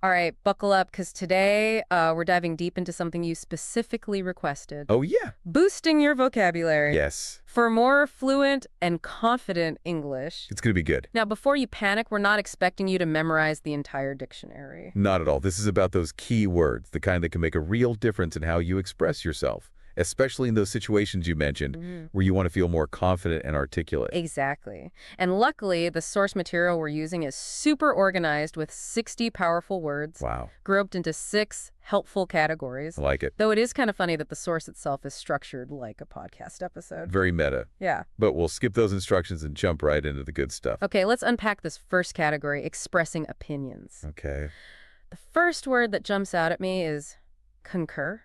All right, buckle up, because today we're diving deep into something you specifically requested. Oh, yeah. Boosting your vocabulary. Yes. For more fluent and confident English. It's going to be good. Now, before you panic, we're not expecting you to memorize the entire dictionary. Not at all. This is about those key words, the kind that can make a real difference in how you express yourself, especially in those situations you mentioned where you want to feel more confident and articulate. Exactly. And luckily, the source material we're using is super organized with 60 powerful words, Wow. grouped into 6 helpful categories. I like it. Though it is kind of funny that the source itself is structured like a podcast episode. Very meta. Yeah. But we'll skip those instructions and jump right into the good stuff. Okay, let's unpack this first category, expressing opinions. Okay. The first word that jumps out at me is concur.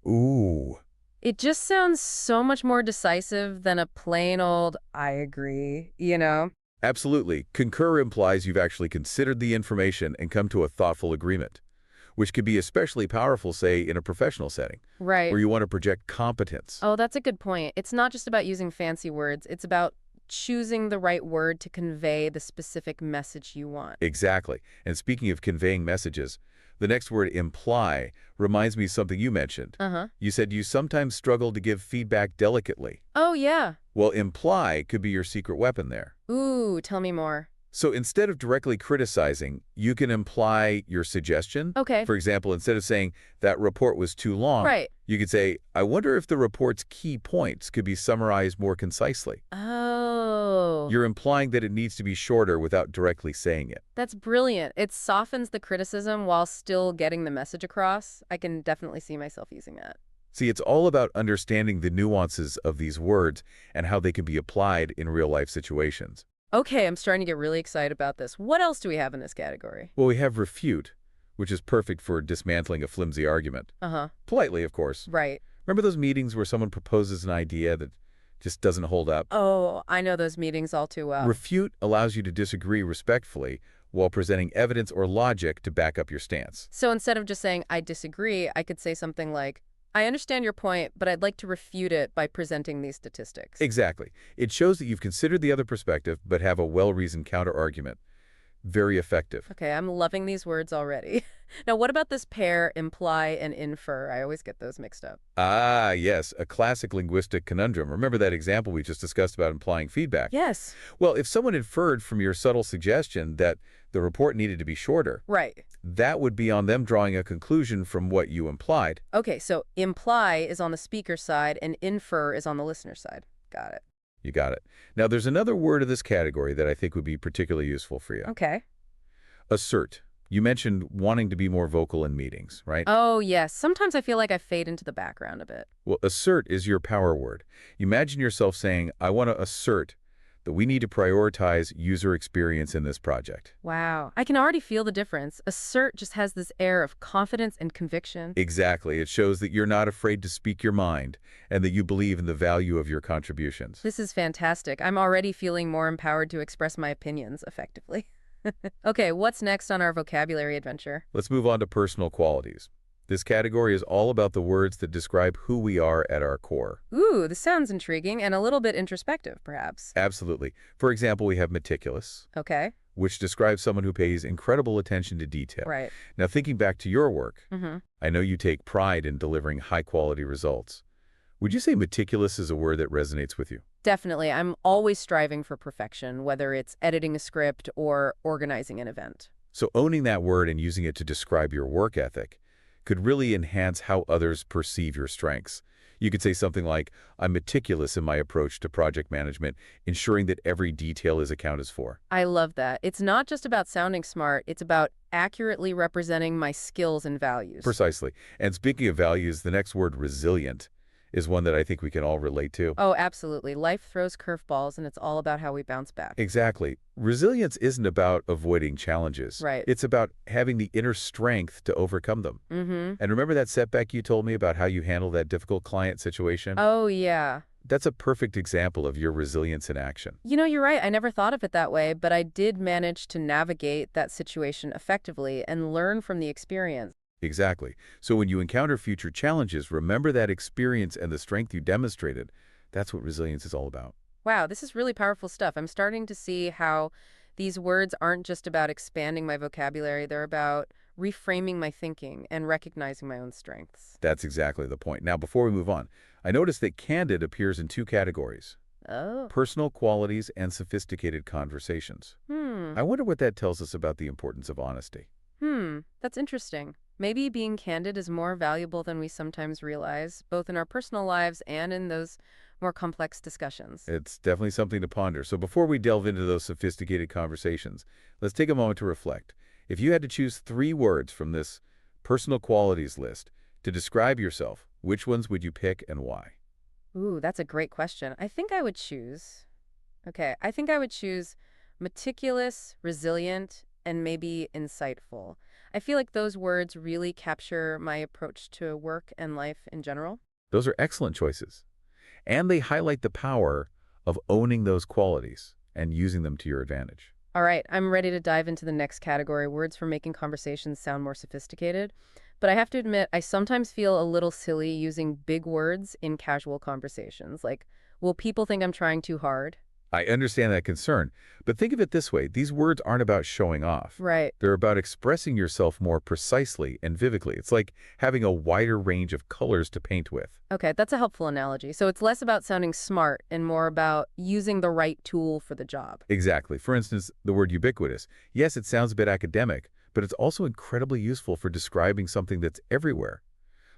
Ooh. It just sounds so much more decisive than a plain old I agree, you know? Absolutely. Concur implies you've actually considered the information and come to a thoughtful agreement, which could be especially powerful, say, in a professional setting, Right. where you want to project competence. Oh, that's a good point. It's not just about using fancy words. It's about choosing the right word to convey the specific message you want. Exactly. And speaking of conveying messages, the next word, imply, reminds me of something you mentioned. Uh-huh. You said you sometimes struggle to give feedback delicately. Oh, yeah. Well, imply could be your secret weapon there. Ooh, tell me more. So instead of directly criticizing, you can imply your suggestion. Okay. For example, instead of saying, that report was too long, Right. you could say, I wonder if the report's key points could be summarized more concisely. Oh. You're implying that it needs to be shorter without directly saying it. That's brilliant. It softens the criticism while still getting the message across. I can definitely see myself using that. See, it's all about understanding the nuances of these words and how they can be applied in real-life situations. Okay, I'm starting to get really excited about this. What else do we have in this category? Well, we have refute, which is perfect for dismantling a flimsy argument. Uh-huh. Politely, of course. Right. Remember those meetings where someone proposes an idea that just doesn't hold up? Oh, I know those meetings all too well. Refute allows you to disagree respectfully while presenting evidence or logic to back up your stance. So instead of just saying, I disagree, I could say something like, I understand your point, but I'd like to refute it by presenting these statistics. Exactly. It shows that you've considered the other perspective but have a well-reasoned counter-argument. Very effective. Okay, I'm loving these words already. Now, what about this pair, imply and infer? I always get those mixed up. Ah, yes, a classic linguistic conundrum. Remember that example we just discussed about implying feedback? Yes. Well, if someone inferred from your subtle suggestion that the report needed to be shorter, Right. that would be on them drawing a conclusion from what you implied. Okay, so imply is on the speaker side and infer is on the listener side. Got it. You got it. Now, there's another word of this category that I think would be particularly useful for you. Okay. Assert. You mentioned wanting to be more vocal in meetings, right? Oh, yes. Sometimes I feel like I fade into the background a bit. Well, assert is your power word. Imagine yourself saying, I want to assert that we need to prioritize user experience in this project. Wow. I can already feel the difference. Assert just has this air of confidence and conviction. Exactly. It shows that you're not afraid to speak your mind and that you believe in the value of your contributions. This is fantastic. I'm already feeling more empowered to express my opinions effectively. Okay, what's next on our vocabulary adventure? Let's move on to personal qualities. This category is all about the words that describe who we are at our core. Ooh, this sounds intriguing and a little bit introspective, perhaps. Absolutely. For example, we have meticulous, Okay. which describes someone who pays incredible attention to detail. Right. Now, thinking back to your work, Mm-hmm. I know you take pride in delivering high-quality results. Would you say meticulous is a word that resonates with you? Definitely. I'm always striving for perfection, whether it's editing a script or organizing an event. So owning that word and using it to describe your work ethic could really enhance how others perceive your strengths. You could say something like, I'm meticulous in my approach to project management, ensuring that every detail is accounted for. I love that. It's not just about sounding smart, it's about accurately representing my skills and values. Precisely. And speaking of values, the next word, resilient, is one that I think we can all relate to. Oh, absolutely. Life throws curveballs, and it's all about how we bounce back. Exactly. Resilience isn't about avoiding challenges. Right. It's about having the inner strength to overcome them. Mm-hmm. And remember that setback you told me about how you handled that difficult client situation? Oh, yeah. That's a perfect example of your resilience in action. You know, you're right. I never thought of it that way, but I did manage to navigate that situation effectively and learn from the experience. Exactly. So when you encounter future challenges, remember that experience and the strength you demonstrated. That's what resilience is all about. Wow, this is really powerful stuff. I'm starting to see how these words aren't just about expanding my vocabulary. They're about reframing my thinking and recognizing my own strengths. That's exactly the point. Now, before we move on, I noticed that candid appears in two categories: Oh. personal qualities and sophisticated conversations. Hmm. I wonder what that tells us about the importance of honesty. That's interesting. Maybe being candid is more valuable than we sometimes realize, both in our personal lives and in those more complex discussions. It's definitely something to ponder. So before we delve into those sophisticated conversations, let's take a moment to reflect. If you had to choose 3 words from this personal qualities list to describe yourself, which ones would you pick and why? Ooh, that's a great question. I think I would choose meticulous, resilient, and maybe insightful. I feel like those words really capture my approach to work and life in general. Those are excellent choices. And they highlight the power of owning those qualities and using them to your advantage. All right, I'm ready to dive into the next category, words for making conversations sound more sophisticated. But I have to admit, I sometimes feel a little silly using big words in casual conversations. Like, will people think I'm trying too hard? I understand that concern, but think of it this way. These words aren't about showing off. Right. They're about expressing yourself more precisely and vividly. It's like having a wider range of colors to paint with. Okay, that's a helpful analogy. So it's less about sounding smart and more about using the right tool for the job. Exactly. For instance, the word ubiquitous. Yes, it sounds a bit academic, but it's also incredibly useful for describing something that's everywhere.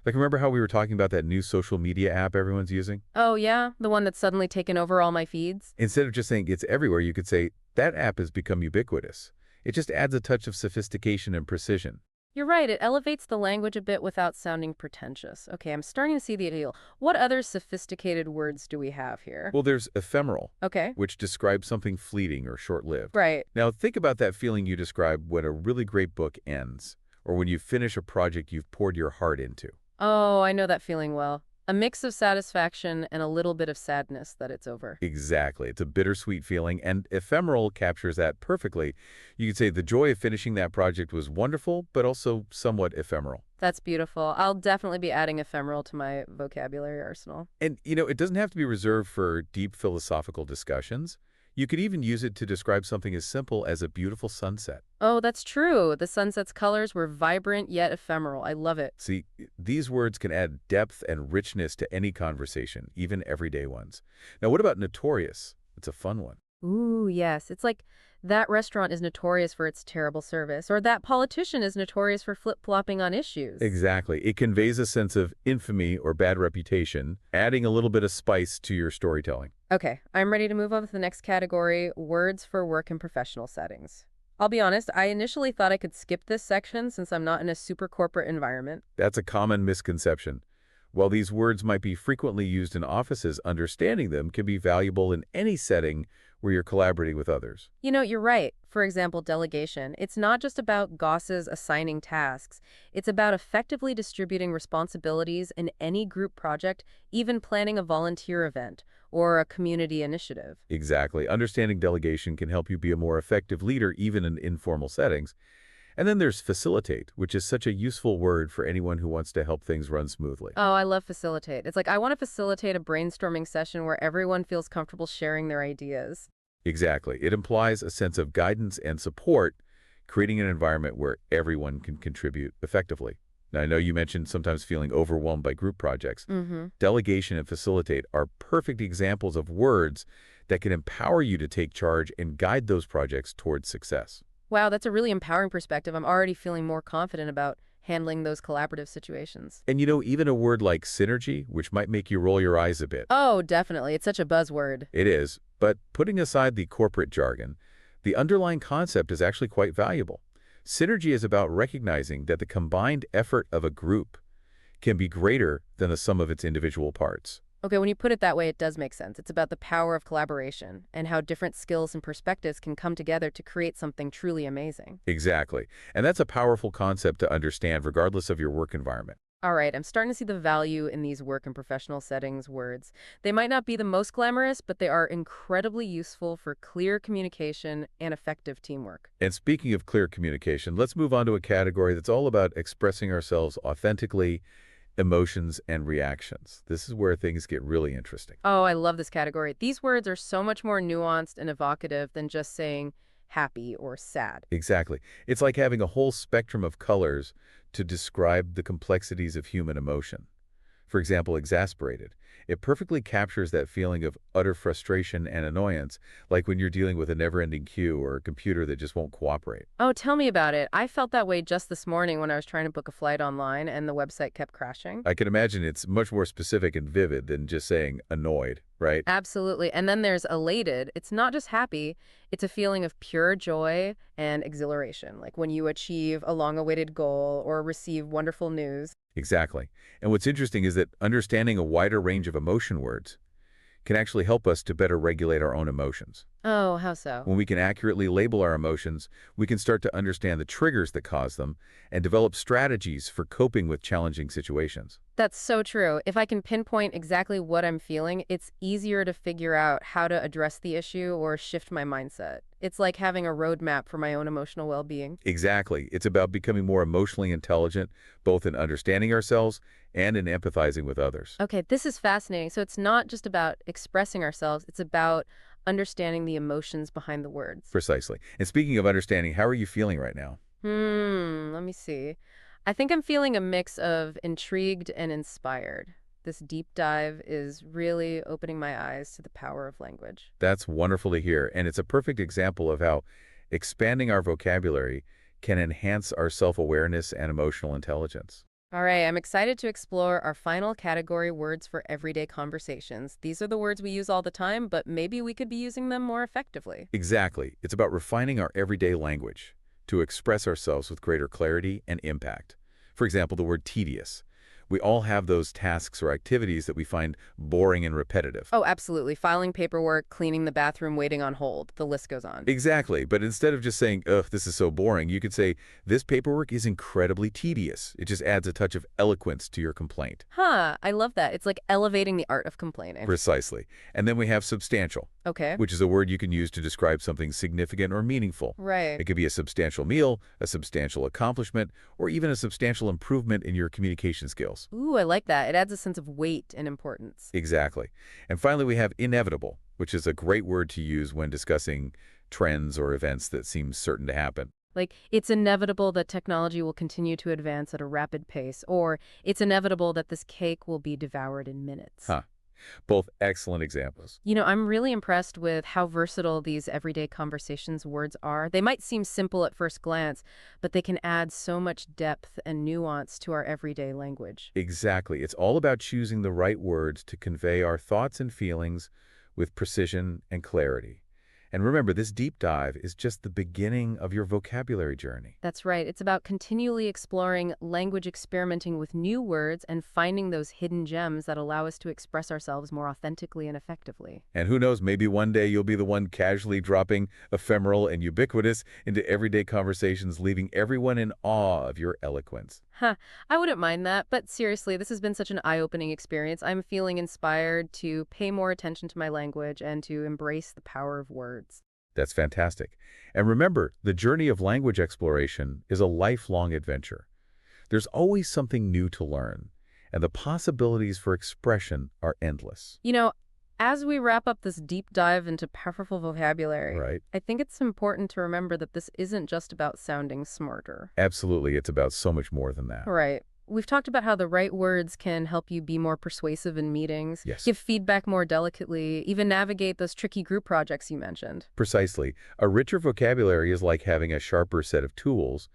Like, remember how we were talking about that new social media app everyone's using? Oh, yeah? The one that's suddenly taken over all my feeds? Instead of just saying it's everywhere, you could say, that app has become ubiquitous. It just adds a touch of sophistication and precision. You're right, it elevates the language a bit without sounding pretentious. Okay, I'm starting to see the appeal. What other sophisticated words do we have here? Well, there's ephemeral, Okay. which describes something fleeting or short-lived. Right. Now, think about that feeling you describe when a really great book ends, or when you finish a project you've poured your heart into. Oh, I know that feeling well. A mix of satisfaction and a little bit of sadness that it's over. Exactly. It's a bittersweet feeling, and ephemeral captures that perfectly. You could say the joy of finishing that project was wonderful, but also somewhat ephemeral. That's beautiful. I'll definitely be adding ephemeral to my vocabulary arsenal. And, it doesn't have to be reserved for deep philosophical discussions. You could even use it to describe something as simple as a beautiful sunset. Oh, that's true. The sunset's colors were vibrant yet ephemeral. I love it. See, these words can add depth and richness to any conversation, even everyday ones. Now, what about notorious? It's a fun one. Ooh, yes. It's like that restaurant is notorious for its terrible service, or that politician is notorious for flip-flopping on issues. Exactly. It conveys a sense of infamy or bad reputation, adding a little bit of spice to your storytelling. Okay, I'm ready to move on to the next category, words for work and professional settings. I'll be honest, I initially thought I could skip this section since I'm not in a super corporate environment. That's a common misconception. While these words might be frequently used in offices, understanding them can be valuable in any setting where you're collaborating with others. You know, you're right. For example, delegation. It's not just about bosses assigning tasks. It's about effectively distributing responsibilities in any group project, even planning a volunteer event or a community initiative. Exactly. Understanding delegation can help you be a more effective leader even in informal settings. And then there's facilitate, which is such a useful word for anyone who wants to help things run smoothly. Oh, I love facilitate. It's like I want to facilitate a brainstorming session where everyone feels comfortable sharing their ideas. Exactly. It implies a sense of guidance and support, creating an environment where everyone can contribute effectively. Now, I know you mentioned sometimes feeling overwhelmed by group projects. Mm-hmm. Delegation and facilitate are perfect examples of words that can empower you to take charge and guide those projects towards success. Wow, that's a really empowering perspective. I'm already feeling more confident about handling those collaborative situations. And even a word like synergy, which might make you roll your eyes a bit. Oh, definitely. It's such a buzzword. It is, but putting aside the corporate jargon, the underlying concept is actually quite valuable. Synergy is about recognizing that the combined effort of a group can be greater than the sum of its individual parts. Okay, when you put it that way, it does make sense. It's about the power of collaboration and how different skills and perspectives can come together to create something truly amazing. Exactly. And that's a powerful concept to understand regardless of your work environment. All right, I'm starting to see the value in these work and professional settings words. They might not be the most glamorous, but they are incredibly useful for clear communication and effective teamwork. And speaking of clear communication, let's move on to a category that's all about expressing ourselves authentically, emotions, and reactions. This is where things get really interesting. Oh, I love this category. These words are so much more nuanced and evocative than just saying, happy or sad. Exactly. It's like having a whole spectrum of colors to describe the complexities of human emotion. For example, exasperated. It perfectly captures that feeling of utter frustration and annoyance, like when you're dealing with a never-ending queue or a computer that just won't cooperate. Oh, tell me about it. I felt that way just this morning when I was trying to book a flight online and the website kept crashing. I can imagine it's much more specific and vivid than just saying annoyed, right? Absolutely. And then there's elated. It's not just happy, it's a feeling of pure joy and exhilaration, like when you achieve a long-awaited goal or receive wonderful news. Exactly. And what's interesting is that understanding a wider range of emotion words can actually help us to better regulate our own emotions. Oh, how so? When we can accurately label our emotions, we can start to understand the triggers that cause them and develop strategies for coping with challenging situations. That's so true. If I can pinpoint exactly what I'm feeling, it's easier to figure out how to address the issue or shift my mindset. It's like having a roadmap for my own emotional well-being. Exactly. It's about becoming more emotionally intelligent, both in understanding ourselves and in empathizing with others. Okay, this is fascinating. So it's not just about expressing ourselves, it's about understanding the emotions behind the words. Precisely. And speaking of understanding, how are you feeling right now? Let me see. I think I'm feeling a mix of intrigued and inspired. This deep dive is really opening my eyes to the power of language. That's wonderful to hear, and it's a perfect example of how expanding our vocabulary can enhance our self-awareness and emotional intelligence. All right, I'm excited to explore our final category, words for everyday conversations. These are the words we use all the time, but maybe we could be using them more effectively. Exactly. It's about refining our everyday language to express ourselves with greater clarity and impact. For example, the word tedious. We all have those tasks or activities that we find boring and repetitive. Oh, absolutely. Filing paperwork, cleaning the bathroom, waiting on hold. The list goes on. Exactly. But instead of just saying, ugh, this is so boring, you could say, this paperwork is incredibly tedious. It just adds a touch of eloquence to your complaint. Huh, I love that. It's like elevating the art of complaining. Precisely. And then we have substantial, Okay. which is a word you can use to describe something significant or meaningful. Right. It could be a substantial meal, a substantial accomplishment, or even a substantial improvement in your communication skills. Ooh, I like that. It adds a sense of weight and importance. Exactly. And finally, we have inevitable, which is a great word to use when discussing trends or events that seem certain to happen. Like, it's inevitable that technology will continue to advance at a rapid pace, or it's inevitable that this cake will be devoured in minutes. Huh. Both excellent examples. You know, I'm really impressed with how versatile these everyday conversations words are. They might seem simple at first glance, but they can add so much depth and nuance to our everyday language. Exactly. It's all about choosing the right words to convey our thoughts and feelings with precision and clarity. And remember, this deep dive is just the beginning of your vocabulary journey. That's right. It's about continually exploring language, experimenting with new words, and finding those hidden gems that allow us to express ourselves more authentically and effectively. And who knows, maybe one day you'll be the one casually dropping ephemeral and ubiquitous into everyday conversations, leaving everyone in awe of your eloquence. Huh, I wouldn't mind that, but seriously, this has been such an eye-opening experience. I'm feeling inspired to pay more attention to my language and to embrace the power of words. That's fantastic. And remember, the journey of language exploration is a lifelong adventure. There's always something new to learn, and the possibilities for expression are endless. You know, as we wrap up this deep dive into powerful vocabulary, Right? I think it's important to remember that this isn't just about sounding smarter. Absolutely. It's about so much more than that. Right. We've talked about how the right words can help you be more persuasive in meetings, Yes. give feedback more delicately, even navigate those tricky group projects you mentioned. Precisely. A richer vocabulary is like having a sharper set of tools.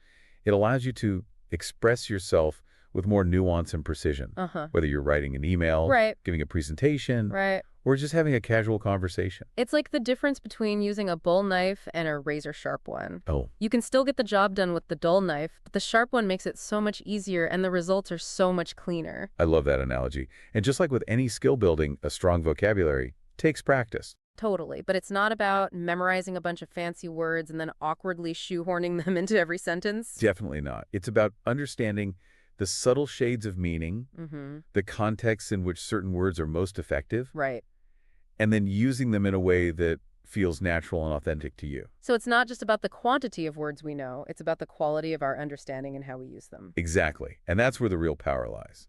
It allows you to express yourself with more nuance and precision, Uh-huh. whether you're writing an email, Right. giving a presentation, Right. or just having a casual conversation. It's like the difference between using a bull knife and a razor-sharp one. Oh, You can still get the job done with the dull knife, but the sharp one makes it so much easier and the results are so much cleaner. I love that analogy. And just like with any skill building, a strong vocabulary takes practice. Totally. But it's not about memorizing a bunch of fancy words and then awkwardly shoehorning them into every sentence. Definitely not. It's about understanding the subtle shades of meaning, Mm-hmm. the contexts in which certain words are most effective, Right. and then using them in a way that feels natural and authentic to you. So it's not just about the quantity of words we know, it's about the quality of our understanding and how we use them. Exactly. And that's where the real power lies.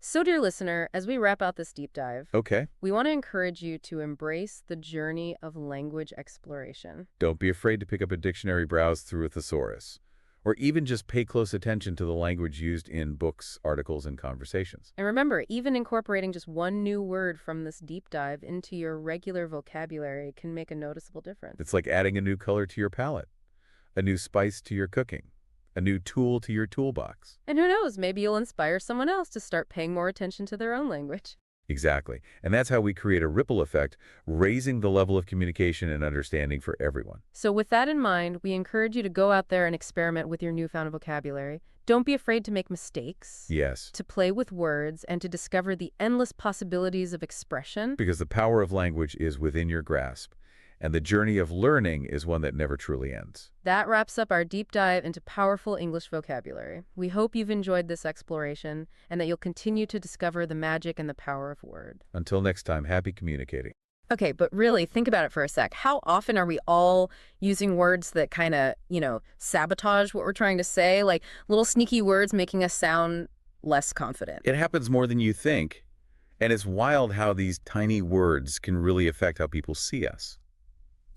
So, dear listener, as we wrap out this deep dive, Okay. we want to encourage you to embrace the journey of language exploration. Don't be afraid to pick up a dictionary, browse through a thesaurus, or even just pay close attention to the language used in books, articles, and conversations. And remember, even incorporating just one new word from this deep dive into your regular vocabulary can make a noticeable difference. It's like adding a new color to your palette, a new spice to your cooking, a new tool to your toolbox. And who knows, maybe you'll inspire someone else to start paying more attention to their own language. Exactly. And that's how we create a ripple effect, raising the level of communication and understanding for everyone. So with that in mind, we encourage you to go out there and experiment with your newfound vocabulary. Don't be afraid to make mistakes, Yes, to play with words, and to discover the endless possibilities of expression. because the power of language is within your grasp, and the journey of learning is one that never truly ends. That wraps up our deep dive into powerful English vocabulary. We hope you've enjoyed this exploration and that you'll continue to discover the magic and the power of word. Until next time, happy communicating. Okay, but really, think about it for a sec. How often are we all using words that kind of, sabotage what we're trying to say? Like little sneaky words making us sound less confident. It happens more than you think, and it's wild how these tiny words can really affect how people see us.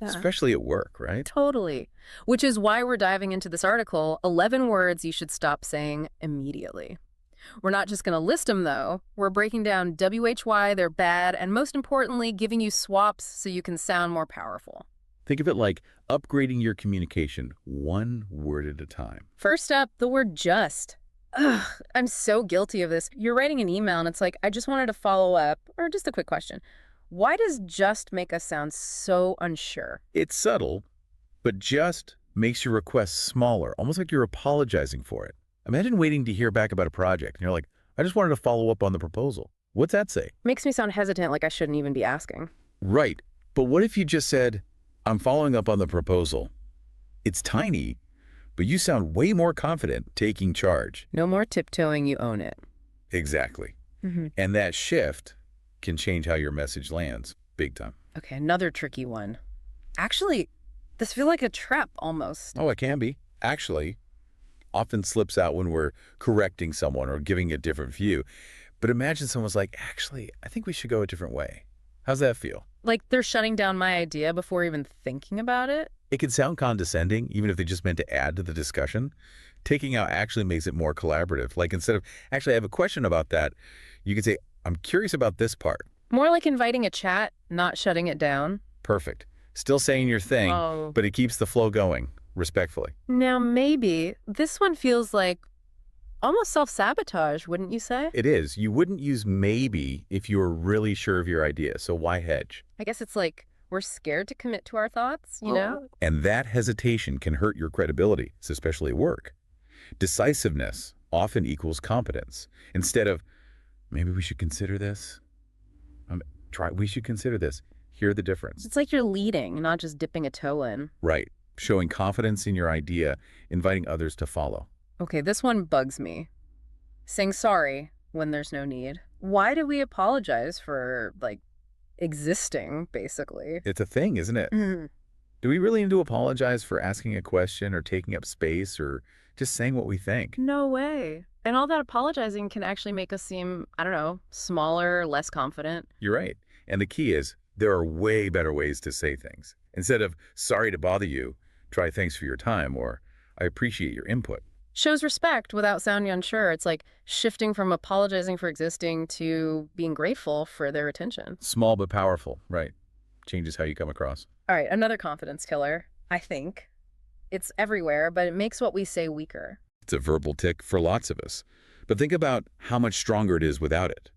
Yeah. Especially at work, right? Totally. Which is why we're diving into this article, 11 words you should stop saying immediately. We're not just going to list them, though. We're breaking down why they're bad, and most importantly, giving you swaps so you can sound more powerful. Think of it like upgrading your communication one word at a time. First up, the word just. Ugh, I'm so guilty of this. You're writing an email and it's like, I just wanted to follow up, or just a quick question. Why does just make us sound so unsure? It's subtle, but just makes your request smaller, almost like you're apologizing for it. Imagine waiting to hear back about a project, and you're like, I just wanted to follow up on the proposal. What's that say? Makes me sound hesitant, like I shouldn't even be asking. Right. But what if you just said, I'm following up on the proposal? It's tiny, but you sound way more confident taking charge. No more tiptoeing, you own it. Exactly. Mm-hmm. And that shift can change how your message lands big time. Okay, another tricky one. Actually, this feels like a trap almost. Oh, it can be. Actually, often slips out when we're correcting someone or giving a different view. But imagine someone's like, actually, I think we should go a different way. How's that feel? Like they're shutting down my idea before even thinking about it? It can sound condescending, even if they just meant to add to the discussion. Taking out actually makes it more collaborative. Like instead of, actually, I have a question about that, you can say, I'm curious about this part. More like inviting a chat, not shutting it down. Perfect. Still saying your thing, but it keeps the flow going, respectfully. Now, maybe this one feels like almost self-sabotage, wouldn't you say? It is. You wouldn't use maybe if you were really sure of your idea, so why hedge? I guess it's like we're scared to commit to our thoughts, you know? And that hesitation can hurt your credibility, especially at work. Decisiveness often equals competence. Instead of, maybe we should consider this. We should consider this. Hear the difference. It's like you're leading, not just dipping a toe in. Right. Showing confidence in your idea, inviting others to follow. Okay, this one bugs me. Saying sorry when there's no need. Why do we apologize for, existing, basically? It's a thing, isn't it? Mm. Do we really need to apologize for asking a question or taking up space or just saying what we think? No way. And all that apologizing can actually make us seem, I don't know, smaller, less confident. You're right. And the key is, there are way better ways to say things. Instead of, sorry to bother you, try thanks for your time, or I appreciate your input. Shows respect without sounding unsure. It's like shifting from apologizing for existing to being grateful for their attention. Small but powerful, right. Changes how you come across. All right, another confidence killer, I think. It's everywhere, but it makes what we say weaker. It's a verbal tick for lots of us. But think about how much stronger it is without it.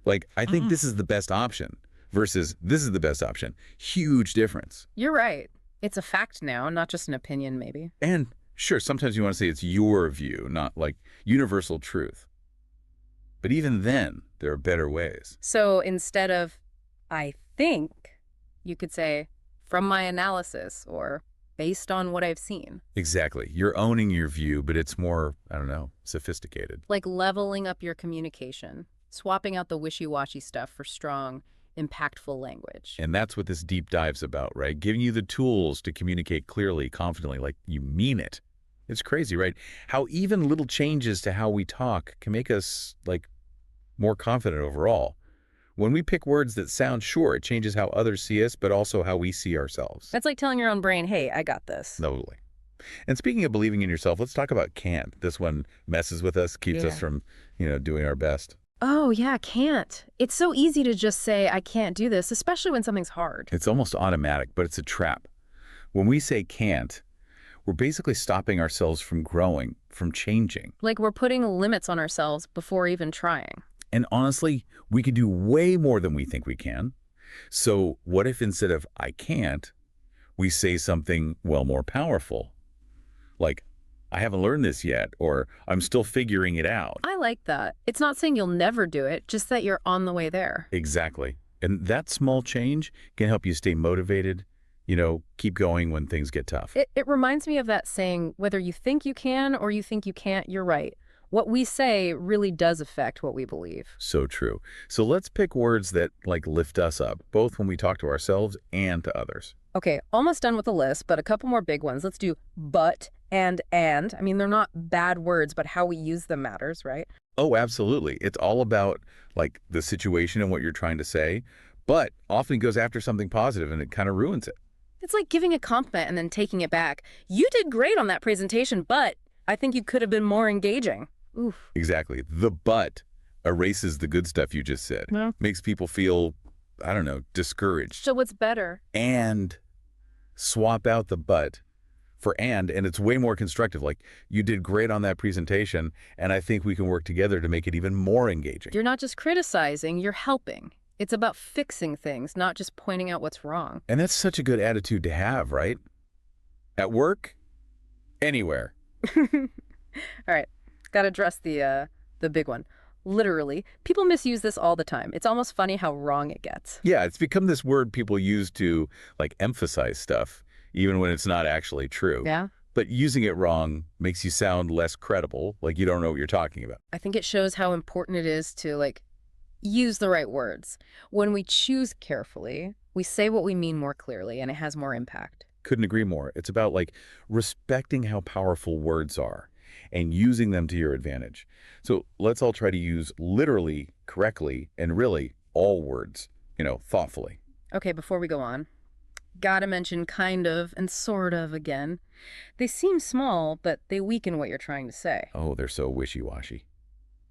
Like, I think this is the best option versus this is the best option. Huge difference. You're right. It's a fact now, not just an opinion, maybe. And sure, sometimes you want to say it's your view, not like universal truth. But even then, there are better ways. So instead of, I think, you could say, from my analysis, or based on what I've seen. Exactly. You're owning your view, but it's more, I don't know, sophisticated. Like leveling up your communication, swapping out the wishy-washy stuff for strong, impactful language. And that's what this deep dive's about, right? Giving you the tools to communicate clearly, confidently, like you mean it. It's crazy, right? How even little changes to how we talk can make us, more confident overall. When we pick words that sound sure, it changes how others see us, but also how we see ourselves. That's like telling your own brain, hey, I got this. Totally. And speaking of believing in yourself, let's talk about can't. This one messes with us, keeps us from, doing our best. Oh, yeah, can't. It's so easy to just say, I can't do this, especially when something's hard. It's almost automatic, but it's a trap. When we say can't, we're basically stopping ourselves from growing, from changing. Like we're putting limits on ourselves before even trying. And honestly, we can do way more than we think we can. So what if instead of I can't, we say something, well, more powerful? Like, I haven't learned this yet, or I'm still figuring it out. I like that. It's not saying you'll never do it, just that you're on the way there. Exactly. And that small change can help you stay motivated, keep going when things get tough. It reminds me of that saying, whether you think you can or you think you can't, you're right. What we say really does affect what we believe. So true. So let's pick words that lift us up, both when we talk to ourselves and to others. Okay, almost done with the list, but a couple more big ones. Let's do but and. I mean, they're not bad words, but how we use them matters, right? Oh, absolutely. It's all about the situation and what you're trying to say, but often goes after something positive and it kind of ruins it. It's like giving a compliment and then taking it back. You did great on that presentation, but I think you could have been more engaging. Oof. Exactly. The but erases the good stuff you just said. Yeah. Makes people feel, I don't know, discouraged. So what's better? And swap out the but for and it's way more constructive. Like, you did great on that presentation, and I think we can work together to make it even more engaging. You're not just criticizing, you're helping. It's about fixing things, not just pointing out what's wrong. And that's such a good attitude to have, right? At work, anywhere. All right, got to address the big one. Literally, people misuse this all the time. It's almost funny how wrong it gets. Yeah, it's become this word people use to emphasize stuff, even when it's not actually true. Yeah. But using it wrong makes you sound less credible, like you don't know what you're talking about. I think it shows how important it is to use the right words. When we choose carefully, we say what we mean more clearly, and it has more impact. Couldn't agree more. It's about respecting how powerful words are and using them to your advantage. So let's all try to use literally, correctly, and really all words, thoughtfully. Okay, before we go on, gotta mention kind of and sort of again. They seem small, but they weaken what you're trying to say. Oh, they're so wishy-washy.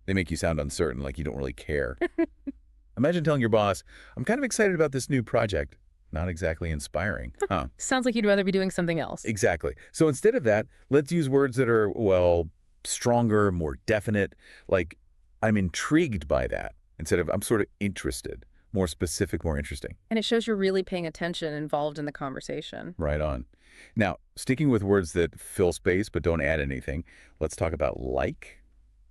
They make you sound uncertain, like you don't really care. Imagine telling your boss, I'm kind of excited about this new project. Not exactly inspiring, huh? Sounds like you'd rather be doing something else. Exactly. So instead of that, let's use words that are, stronger, more definite, like I'm intrigued by that, instead of I'm sort of interested. More specific, more interesting. And it shows you're really paying attention, involved in the conversation. Right on. Now, sticking with words that fill space but don't add anything, let's talk about like.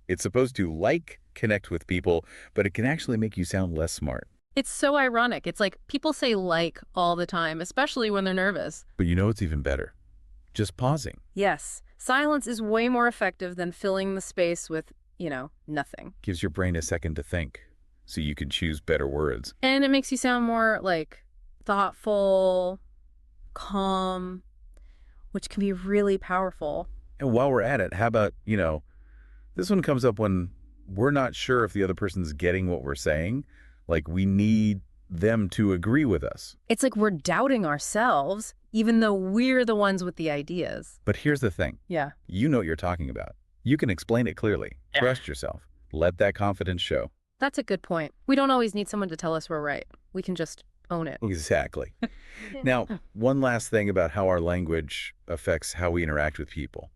It's supposed to connect with people, but it can actually make you sound less smart. It's so ironic. It's like people say all the time, especially when they're nervous. But it's even better. Just pausing. Yes. Silence is way more effective than filling the space with, nothing. Gives your brain a second to think, so you can choose better words. And it makes you sound more thoughtful, calm, which can be really powerful. And while we're at it, how about, this one comes up when we're not sure if the other person's getting what we're saying. We need them to agree with us. It's like we're doubting ourselves, even though we're the ones with the ideas. But here's the thing. Yeah. You know what you're talking about. You can explain it clearly. Trust yourself. Let that confidence show. That's a good point. We don't always need someone to tell us we're right. We can just own it. Exactly. Now, one last thing about how our language affects how we interact with people.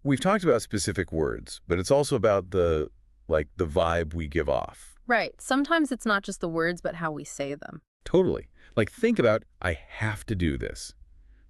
We've talked about specific words, but it's also about the vibe we give off. Right. Sometimes it's not just the words, but how we say them. Totally. Think about, I have to do this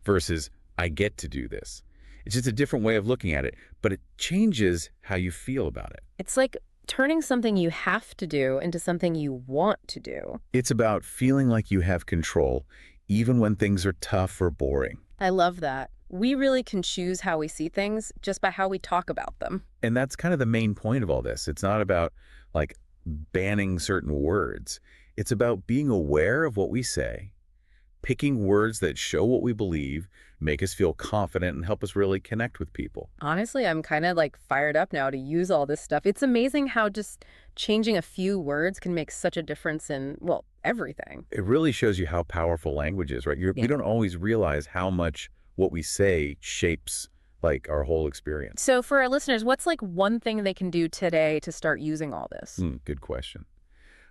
versus I get to do this. It's just a different way of looking at it, but it changes how you feel about it. It's like turning something you have to do into something you want to do. It's about feeling like you have control, even when things are tough or boring. I love that. We really can choose how we see things just by how we talk about them. And that's kind of the main point of all this. It's not about banning certain words. It's about being aware of what we say, picking words that show what we believe, make us feel confident, and help us really connect with people. Honestly, I'm kind of like fired up now to use all this stuff. It's amazing how just changing a few words can make such a difference in, well, everything. It really shows you how powerful language is, right? We don't always realize how much what we say shapes like our whole experience. So for our listeners, what's like one thing they can do today to start using all this? Good question.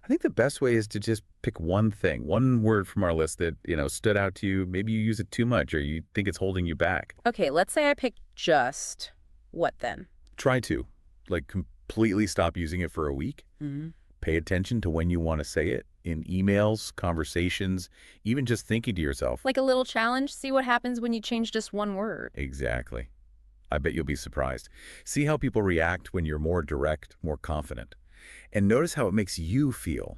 I think the best way is to just pick one thing, one word from our list that, stood out to you. Maybe you use it too much or you think it's holding you back. Okay, let's say I pick just. What then? Try to, completely stop using it for a week. Pay attention to when you want to say it in emails, conversations, even just thinking to yourself. Like a little challenge? See what happens when you change just one word. Exactly. I bet you'll be surprised. See how people react when you're more direct, more confident. And notice how it makes you feel.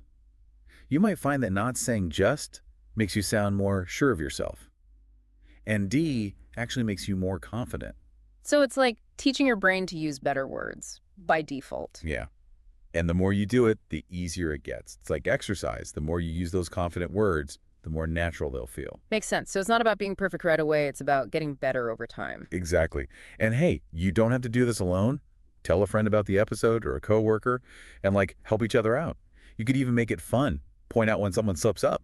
You might find that not saying just makes you sound more sure of yourself. And D actually makes you more confident. So it's like teaching your brain to use better words by default. Yeah. And the more you do it, the easier it gets. It's like exercise. The more you use those confident words, the more natural they'll feel. Makes sense. So it's not about being perfect right away. It's about getting better over time. Exactly. And hey, you don't have to do this alone. Tell a friend about the episode or a coworker and help each other out. You could even make it fun. Point out when someone slips up.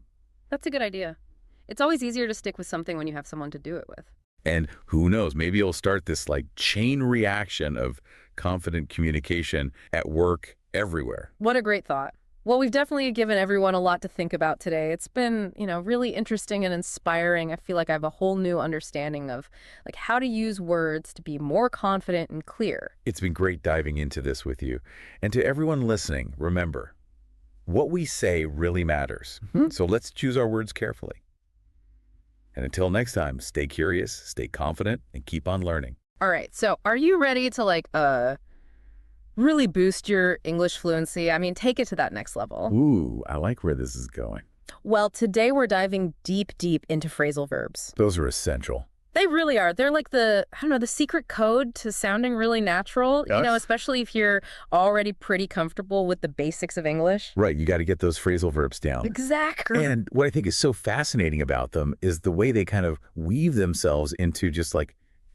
That's a good idea. It's always easier to stick with something when you have someone to do it with. And who knows, maybe you'll start this chain reaction of confident communication at work everywhere. What a great thought. Well, we've definitely given everyone a lot to think about today. It's been, really interesting and inspiring. I feel like I have a whole new understanding of how to use words to be more confident and clear. It's been great diving into this with you. And to everyone listening, remember, what we say really matters. So let's choose our words carefully. And until next time, stay curious, stay confident, and keep on learning. All right. So are you ready to really boost your English fluency? I mean, take it to that next level. Ooh, I like where this is going. Well, today we're diving deep into phrasal verbs. Those are essential. They really are. They're like the secret code to sounding really natural, Yes. Especially if you're already pretty comfortable with the basics of English. Right, you got to get those phrasal verbs down. Exactly. And what I think is so fascinating about them is the way they kind of weave themselves into just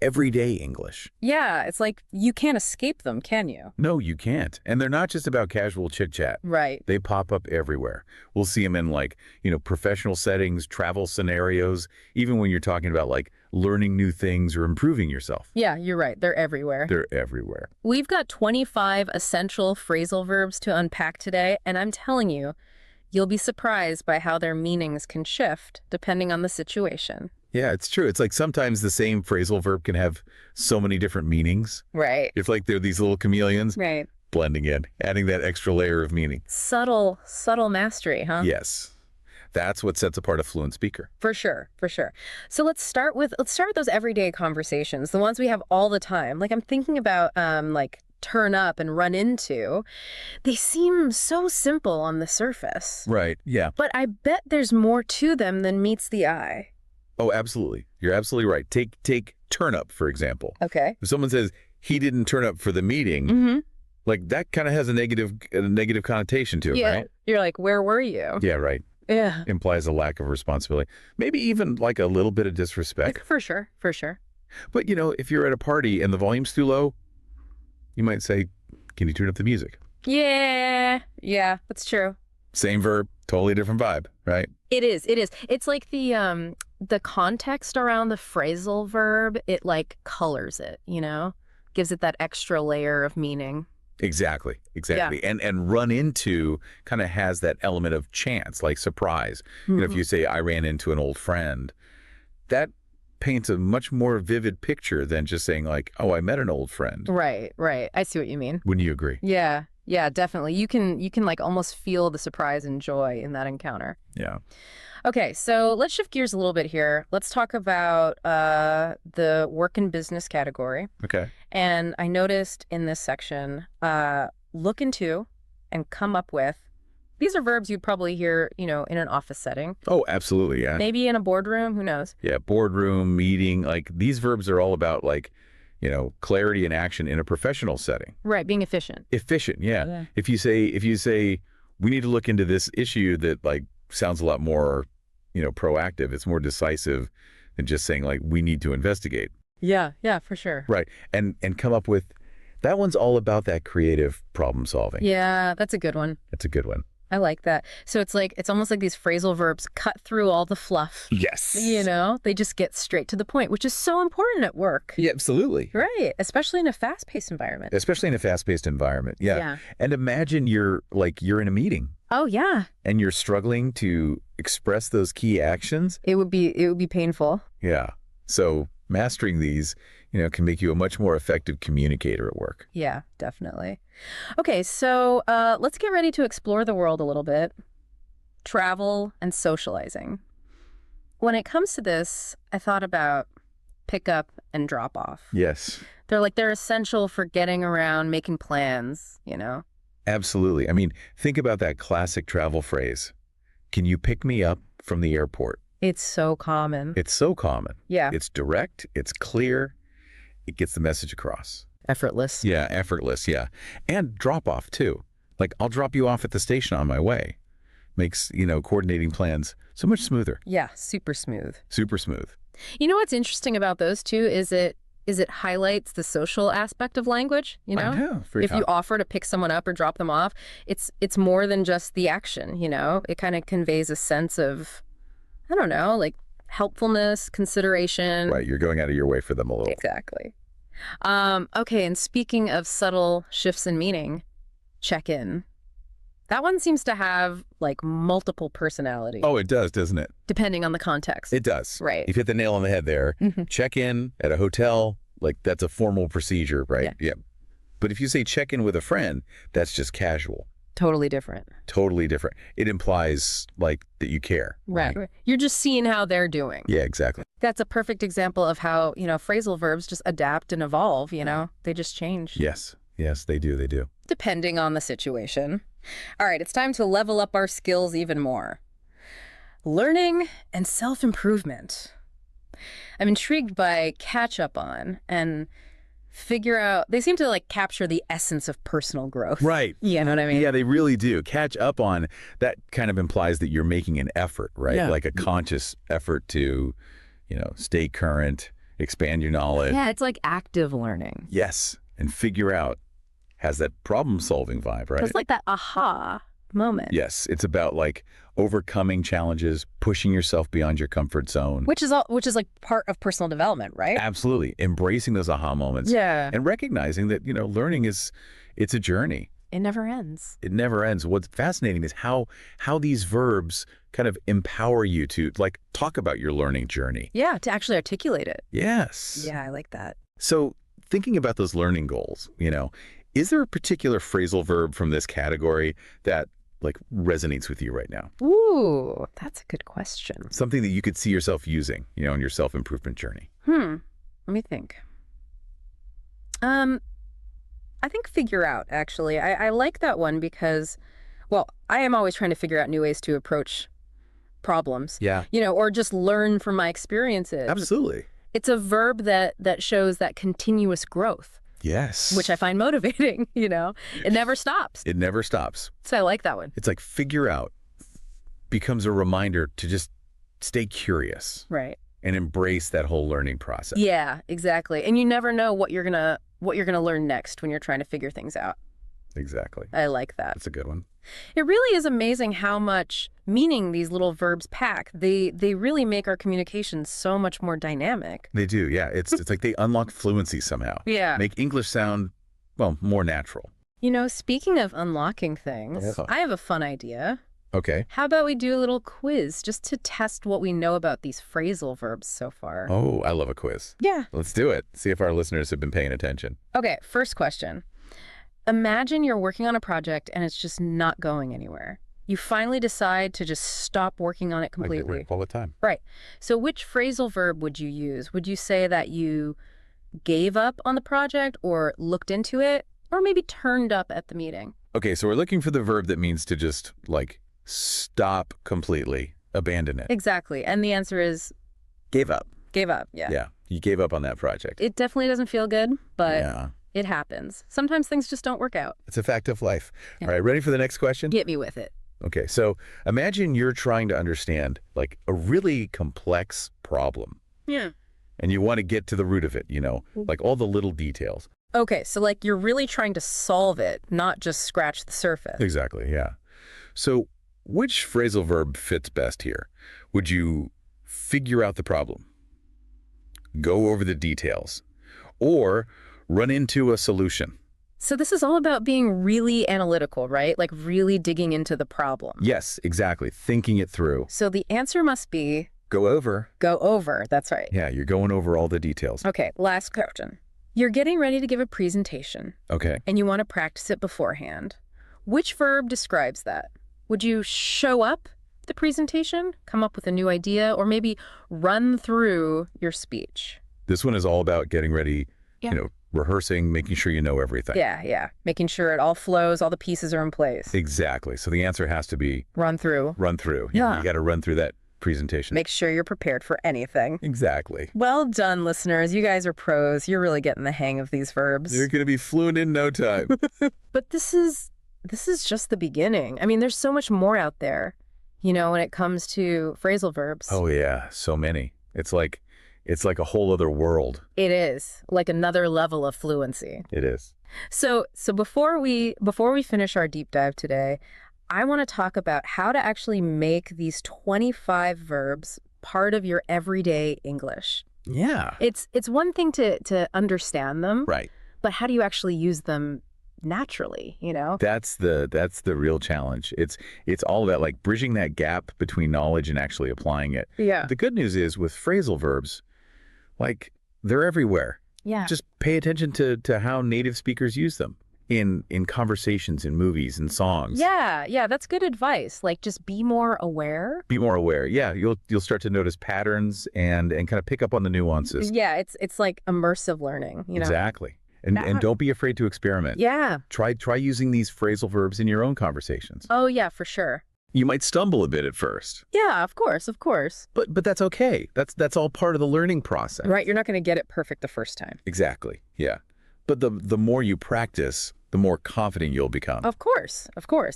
everyday English. Yeah, it's like you can't escape them, can you? No, you can't. And they're not just about casual chit-chat. Right. They pop up everywhere. We'll see them in professional settings, travel scenarios, even when you're talking about learning new things or improving yourself. Yeah, you're right. They're everywhere. They're everywhere. We've got 25 essential phrasal verbs to unpack today, and I'm telling you, you'll be surprised by how their meanings can shift depending on the situation. Yeah, it's true. It's sometimes the same phrasal verb can have so many different meanings. Right. It's they're these little chameleons Right. blending in, adding that extra layer of meaning. Subtle mastery, huh? Yes. That's what sets apart a fluent speaker. For sure. So let's start with those everyday conversations, the ones we have all the time. I'm thinking about turn up and run into. They seem so simple on the surface. Right. Yeah. But I bet there's more to them than meets the eye. Oh, absolutely. You're absolutely right. Take turn up, for example. Okay. If someone says he didn't turn up for the meeting, that kind of has a negative connotation to it, right? You're like, where were you? Yeah, right. Yeah. Implies a lack of responsibility. Maybe even a little bit of disrespect. For sure. But, if you're at a party and the volume's too low, you might say, can you turn up the music? Yeah, that's true. Same verb, totally different vibe, right? It is. It's like the context around the phrasal verb, it colors it, gives it that extra layer of meaning. Exactly. Yeah. And run into kind of has that element of chance, surprise. If you say, I ran into an old friend, that paints a much more vivid picture than just saying oh, I met an old friend. Right. I see what you mean. Wouldn't you agree? Yeah, definitely. You can almost feel the surprise and joy in that encounter. Yeah. Okay, so let's shift gears a little bit here. Let's talk about the work and business category. Okay. And I noticed in this section, look into and come up with. These are verbs you'd probably hear, in an office setting. Oh, absolutely, yeah. Maybe in a boardroom, who knows? Yeah, boardroom, meeting, these verbs are all about clarity and action in a professional setting. Right, being efficient. Efficient, yeah. If you say we need to look into this issue that sounds a lot more proactive. It's more decisive than just saying, like, we need to investigate. Yeah, yeah, for sure. Right. And come up with, that one's all about that creative problem solving. Yeah, that's a good one. That's a good one. I like that. So it's almost like these phrasal verbs cut through all the fluff. Yes. They just get straight to the point, which is so important at work. Yeah, absolutely. Right. Especially in a fast-paced environment. Especially in a fast-paced environment. Yeah. Yeah. And imagine you're in a meeting. Oh, yeah. And you're struggling to express those key actions. It would be painful. Yeah. So mastering these, can make you a much more effective communicator at work. Yeah, definitely. Okay, so let's get ready to explore the world a little bit. Travel and socializing. When it comes to this, I thought about pick up and drop off. Yes. They're essential for getting around, making plans, Absolutely. I mean, think about that classic travel phrase. Can you pick me up from the airport? It's so common. It's so common. Yeah. It's direct. It's clear. It gets the message across. Effortless. Yeah, effortless, yeah. And drop off, too. Like, I'll drop you off at the station on my way. Makes, coordinating plans so much smoother. Yeah, super smooth. Super smooth. You know what's interesting about those two is it highlights the social aspect of language, I know. If you offer to pick someone up or drop them off, it's more than just the action, It kind of conveys a sense of, I don't know, like helpfulness, consideration. Right, you're going out of your way for them a little. Exactly. Okay, and speaking of subtle shifts in meaning, check-in. That one seems to have like multiple personalities. Oh, it does, doesn't it? Depending on the context. It does. Right. You've hit the nail on the head there. Check in at a hotel, like that's a formal procedure, right? Yeah. But if you say check in with a friend, that's just casual. Totally different. Totally different. It implies like that you care. Right. You're just seeing how they're doing. Yeah, exactly. That's a perfect example of how, phrasal verbs just adapt and evolve, They just change. Yes. Yes, they do. They do. Depending on the situation. All right, it's time to level up our skills even more. Learning and self-improvement. I'm intrigued by catch up on and figure out, they seem to like capture the essence of personal growth. Right. You know what I mean? Yeah, they really do. Catch up on, that kind of implies that you're making an effort, right? Yeah. Like a conscious effort to, stay current, expand your knowledge. Yeah, it's like active learning. Yes. And figure out, has that problem-solving vibe, right? It's like that aha moment. Yes. It's about like overcoming challenges, pushing yourself beyond your comfort zone. Which is like part of personal development, right? Absolutely. Embracing those aha moments. Yeah. And recognizing that, learning it's a journey. It never ends. It never ends. What's fascinating is how these verbs kind of empower you to like talk about your learning journey. Yeah, to actually articulate it. Yes. Yeah, I like that. So thinking about those learning goals, is there a particular phrasal verb from this category that like resonates with you right now? Ooh, that's a good question. Something that you could see yourself using, in your self-improvement journey. Let me think. I think figure out, actually. I like that one because, well, I am always trying to figure out new ways to approach problems. Yeah. Or just learn from my experiences. Absolutely. It's a verb that shows that continuous growth. Yes. Which I find motivating, It never stops. It never stops. So I like that one. It's like figure out becomes a reminder to just stay curious. Right. And embrace that whole learning process. Yeah, exactly. And you never know what you're gonna learn next when you're trying to figure things out. Exactly. I like that. That's a good one. It really is amazing how much meaning these little verbs pack. They really make our communication so much more dynamic. They do, yeah. It's like they unlock fluency somehow. Yeah. Make English sound, well, more natural. Speaking of unlocking things, I have a fun idea. Okay. How about we do a little quiz just to test what we know about these phrasal verbs so far? Oh, I love a quiz. Yeah. Let's do it. See if our listeners have been paying attention. Okay, first question. Imagine you're working on a project and it's just not going anywhere. You finally decide to just stop working on it completely. Like all the time. Right. So which phrasal verb would you use? Would you say that you gave up on the project or looked into it or maybe turned up at the meeting? Okay, so we're looking for the verb that means to just like stop completely, abandon it. Exactly. And the answer is? Gave up. Gave up, yeah. Yeah, you gave up on that project. It definitely doesn't feel good, but yeah. It happens. Sometimes things just don't work out. It's a fact of life. Yeah. All right, ready for the next question? Get me with it. Okay, so imagine you're trying to understand like a really complex problem Yeah. and you want to get to the root of it, like all the little details. Okay, so like you're really trying to solve it, not just scratch the surface. Exactly, yeah. So which phrasal verb fits best here? Would you figure out the problem, go over the details, or run into a solution? So this is all about being really analytical, right? Like really digging into the problem. Yes, exactly. Thinking it through. So the answer must be Go over. go over. That's right. Yeah, you're going over all the details. Okay, last question. You're getting ready to give a presentation, Okay. and you want to practice it beforehand. Which verb describes that? Would you show up at the presentation, come up with a new idea, or maybe run through your speech? This one is all about getting ready, Yeah. rehearsing, making sure you know everything. Yeah. Making sure it all flows, all the pieces are in place. Exactly. So the answer has to be Run through. run through. Yeah. You got to run through that presentation. Make sure you're prepared for anything. Exactly. Well done, listeners. You guys are pros. You're really getting the hang of these verbs. You're going to be fluent in no time. But this is just the beginning. I mean, there's so much more out there, when it comes to phrasal verbs. Oh, yeah. So many. It's like a whole other world. It is like another level of fluency. It is. So before we finish our deep dive today, I want to talk about how to actually make these 25 verbs part of your everyday English. Yeah. It's one thing to understand them, Right. but how do you actually use them naturally, That's the real challenge. It's all about like bridging that gap between knowledge and actually applying it. Yeah. The good news is with phrasal verbs, like they're everywhere. Yeah. Just pay attention to how native speakers use them in conversations, in movies, and songs. Yeah, that's good advice. Like just be more aware. Be more aware. Yeah, you'll start to notice patterns and kind of pick up on the nuances. Yeah, it's like immersive learning, Exactly. And don't be afraid to experiment. Yeah. Try using these phrasal verbs in your own conversations. Oh, yeah, for sure. You might stumble a bit at first. Yeah, of course. But that's okay. That's all part of the learning process. Right, you're not going to get it perfect the first time. Exactly. Yeah. But the more you practice, the more confident you'll become. Of course.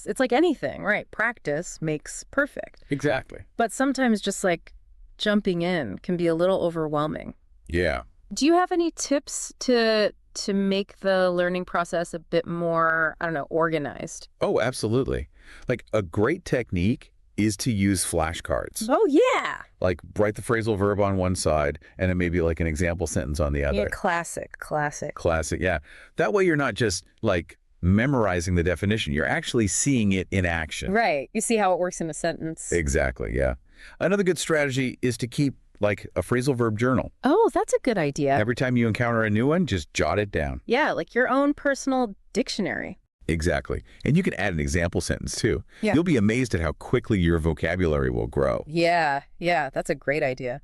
It's like anything, right? Practice makes perfect. Exactly. But sometimes just like jumping in can be a little overwhelming. Yeah. Do you have any tips to make the learning process a bit more, I don't know, organized? Oh, absolutely. Like a great technique is to use flashcards. Oh, yeah. Like write the phrasal verb on one side and then maybe like an example sentence on the other. Yeah, classic. Classic, yeah. That way you're not just like memorizing the definition. You're actually seeing it in action. Right. You see how it works in a sentence. Exactly, yeah. Another good strategy is to keep like a phrasal verb journal. Oh, that's a good idea. Every time you encounter a new one, just jot it down. Yeah, like your own personal dictionary. Exactly. And you can add an example sentence too. Yeah. You'll be amazed at how quickly your vocabulary will grow. Yeah, that's a great idea.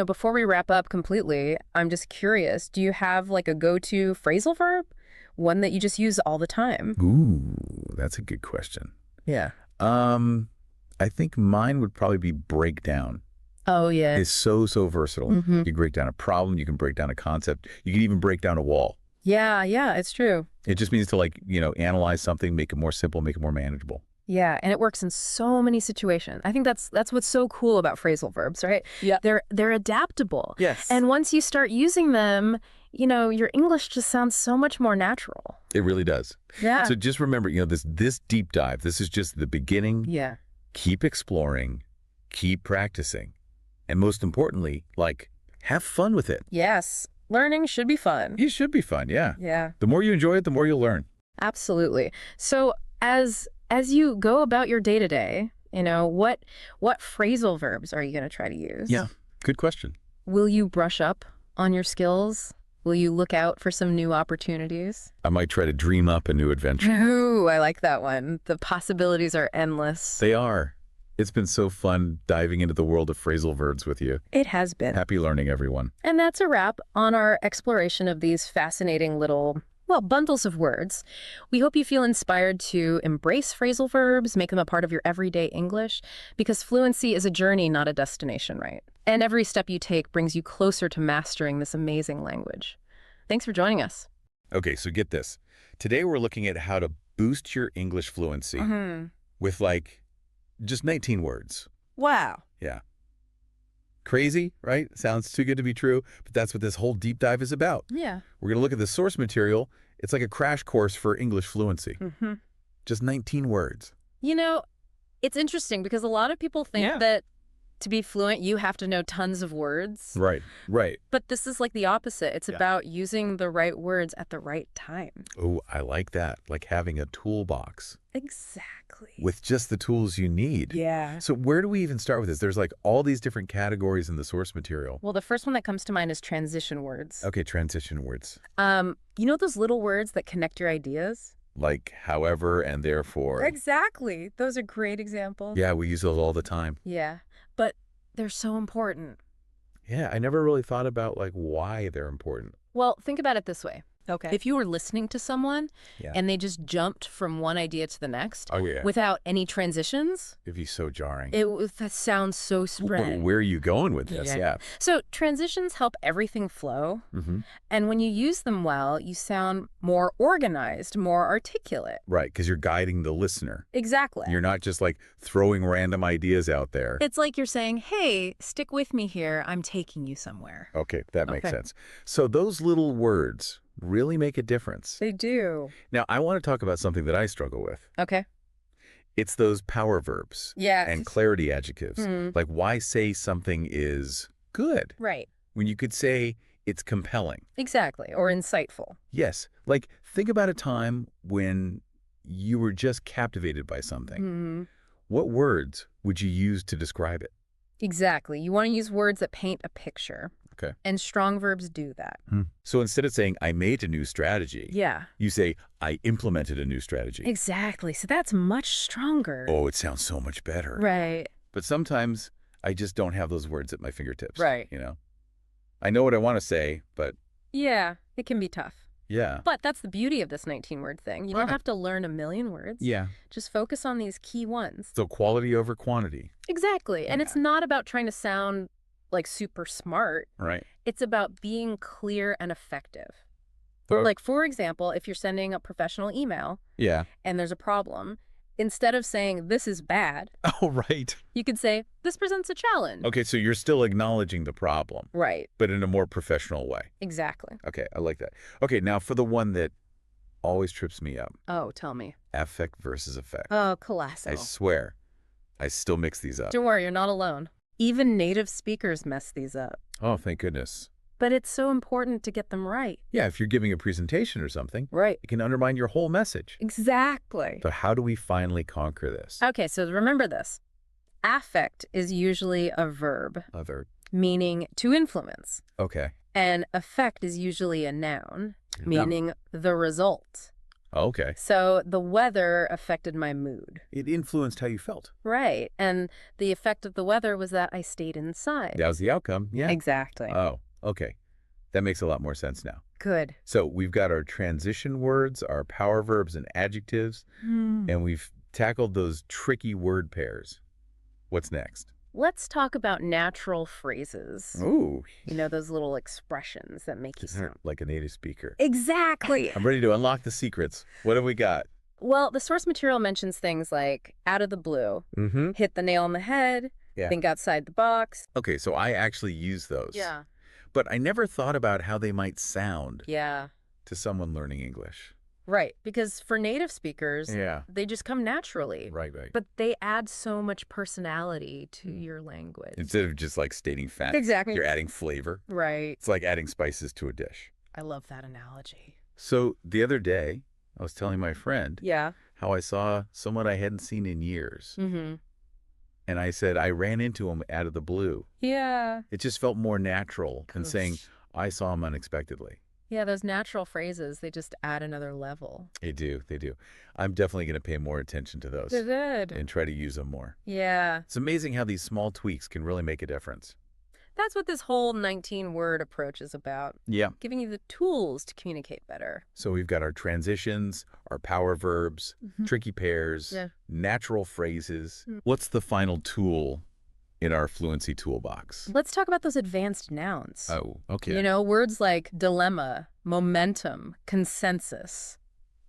Before we wrap up completely, I'm just curious, do you have like a go-to phrasal verb? One that you just use all the time? Ooh, that's a good question. Yeah. I think mine would probably be breakdown. Oh, yeah. It's so versatile. Mm-hmm. You can break down a problem, you can break down a concept, you can even break down a wall. Yeah, it's true. It just means to analyze something, make it more simple, make it more manageable. Yeah, and it works in so many situations. I think that's what's so cool about phrasal verbs, right? Yeah. They're adaptable. Yes. And once you start using them, your English just sounds so much more natural. It really does. Yeah. So just remember, this deep dive, this is just the beginning. Yeah. Keep exploring, keep practicing, and most importantly, have fun with it. Yes. Learning should be fun. It should be fun, yeah. Yeah. The more you enjoy it, the more you'll learn. Absolutely. So as you go about your day-to-day, what phrasal verbs are you going to try to use? Yeah, good question. Will you brush up on your skills? Will you look out for some new opportunities? I might try to dream up a new adventure. Ooh, I like that one. The possibilities are endless. They are. It's been so fun diving into the world of phrasal verbs with you. It has been. Happy learning, everyone. And that's a wrap on our exploration of these fascinating little, bundles of words. We hope you feel inspired to embrace phrasal verbs, make them a part of your everyday English, because fluency is a journey, not a destination, right? And every step you take brings you closer to mastering this amazing language. Thanks for joining us. Okay, so get this. Today we're looking at how to boost your English fluency with like just 19 words. Wow. Yeah. Crazy, right? Sounds too good to be true, but that's what this whole deep dive is about. Yeah. We're going to look at the source material. It's like a crash course for English fluency. Just 19 words. You know, it's interesting because a lot of people think that to be fluent, you have to know tons of words. Right, right. But this is like the opposite. It's about using the right words at the right time. Oh, I like that. Like having a toolbox. Exactly. With just the tools you need. Yeah. So where do we even start with this? There's like all these different categories in the source material. Well, the first one that comes to mind is transition words. Okay, transition words. You know those little words that connect your ideas? Like however and therefore. Exactly. Those are great examples. Yeah, we use those all the time. Yeah. But they're so important. Yeah, I never really thought about like why they're important. Well, think about it this way. Okay. If you were listening to someone and they just jumped from one idea to the next without any transitions, It'd be so jarring. that sounds so spread. Where are you going with this? Yeah. So transitions help everything flow. And when you use them well, you sound more organized, more articulate. Right, because you're guiding the listener. Exactly. You're not just like throwing random ideas out there. It's like you're saying, hey, stick with me here. I'm taking you somewhere. Okay, that makes sense. So those little words really make a difference. They do. Now, I want to talk about something that I struggle with. Okay. It's those power verbs Yeah. and clarity adjectives. Like, why say something is good Right. when you could say it's compelling? Exactly. Or insightful. Yes. Like, think about a time when you were just captivated by something. What words would you use to describe it? Exactly. You want to use words that paint a picture. Okay. And strong verbs do that. So instead of saying, I made a new strategy, Yeah. you say, I implemented a new strategy. Exactly. So that's much stronger. Oh, it sounds so much better. Right. But sometimes I just don't have those words at my fingertips. Right. You know? I know what I want to say, but Yeah. It can be tough. yeah. But that's the beauty of this 19-word thing. You don't have to learn a million words. Yeah. Just focus on these key ones. So quality over quantity. Exactly. And it's not about trying to sound like super smart. Right. It's about being clear and effective. Oh. Like, for example, if you're sending a professional email Yeah. and there's a problem, instead of saying, this is bad, Oh, right. you could say, this presents a challenge. Okay, so you're still acknowledging the problem, Right. but in a more professional way. Exactly. Okay, I like that. Okay, now for the one that always trips me up, Oh, tell me. affect versus effect. Oh, classic. I swear, I still mix these up. Don't worry, you're not alone. Even native speakers mess these up. Oh, thank goodness. But it's so important to get them right. Yeah, if you're giving a presentation or something, Right. it can undermine your whole message. Exactly. So how do we finally conquer this? Okay, so remember this. Affect is usually a verb, Other. meaning to influence. Okay. And effect is usually a noun, meaning the result. Okay. So the weather affected my mood. It influenced how you felt. Right. And the effect of the weather was that I stayed inside. That was the outcome. Yeah. Exactly. Oh, okay. That makes a lot more sense now. Good. So we've got our transition words, our power verbs and adjectives, and we've tackled those tricky word pairs. What's next? Let's talk about natural phrases. Ooh. You know, those little expressions that make you sound. Like a native speaker. Exactly. I'm ready to unlock the secrets. What have we got? Well, the source material mentions things like out of the blue, hit the nail on the head, think outside the box. Okay, so I actually use those. Yeah. But I never thought about how they might sound Yeah. to someone learning English. Right. Because for native speakers, Yeah. they just come naturally. Right. But they add so much personality to your language. Instead of just like stating facts. Exactly. You're adding flavor. Right. It's like adding spices to a dish. I love that analogy. So the other day, I was telling my friend Yeah. how I saw someone I hadn't seen in years. And I said, I ran into him out of the blue. Yeah. It just felt more natural than saying, I saw him unexpectedly. Yeah, those natural phrases, they just add another level. They do. They do. I'm definitely going to pay more attention to those They did. and try to use them more. Yeah. It's amazing how these small tweaks can really make a difference. That's what this whole 19-word approach is about. Yeah. Giving you the tools to communicate better. So we've got our transitions, our power verbs, tricky pairs, natural phrases. What's the final tool in our fluency toolbox? Let's talk about those advanced nouns. Oh, okay. You know, words like dilemma, momentum, consensus.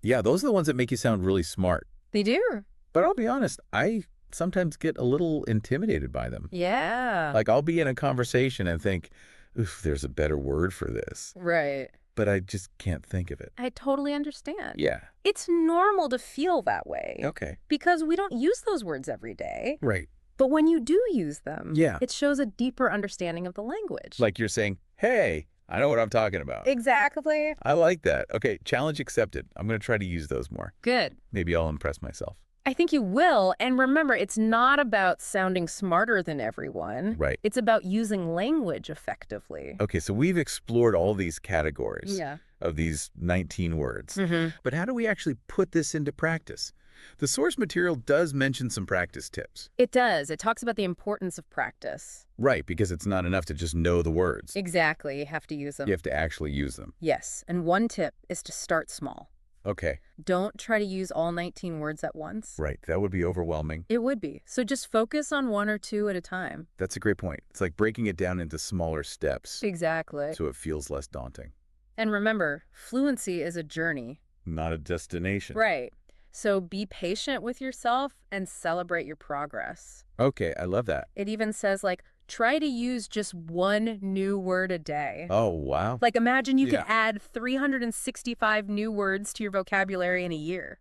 Yeah, those are the ones that make you sound really smart. They do. But I'll be honest, I sometimes get a little intimidated by them. Yeah. Like, I'll be in a conversation and think, oof, there's a better word for this. Right. But I just can't think of it. I totally understand. Yeah. It's normal to feel that way. Okay. Because we don't use those words every day. Right. But when you do use them, Yeah. it shows a deeper understanding of the language. Like you're saying, hey, I know what I'm talking about. Exactly. I like that. Okay, challenge accepted. I'm going to try to use those more. Good. Maybe I'll impress myself. I think you will. And remember, it's not about sounding smarter than everyone. Right. It's about using language effectively. Okay, so we've explored all these categories Yeah. of these 19 words. Mm-hmm. But how do we actually put this into practice? The source material does mention some practice tips. It does. It talks about the importance of practice. Right, because it's not enough to just know the words. Exactly. You have to use them. You have to actually use them. Yes. And one tip is to start small. Okay, Don't try to use all 19 words at once. right. That would be overwhelming. It would be. So just focus on one or two at a time. That's a great point. It's like breaking it down into smaller steps Exactly. so it feels less daunting. And remember, fluency is a journey. Not a destination. Right. So be patient with yourself and celebrate your progress. Okay, I love that. It even says, like, try to use just one new word a day. Oh, wow. Like, imagine you Yeah. could add 365 new words to your vocabulary in a year.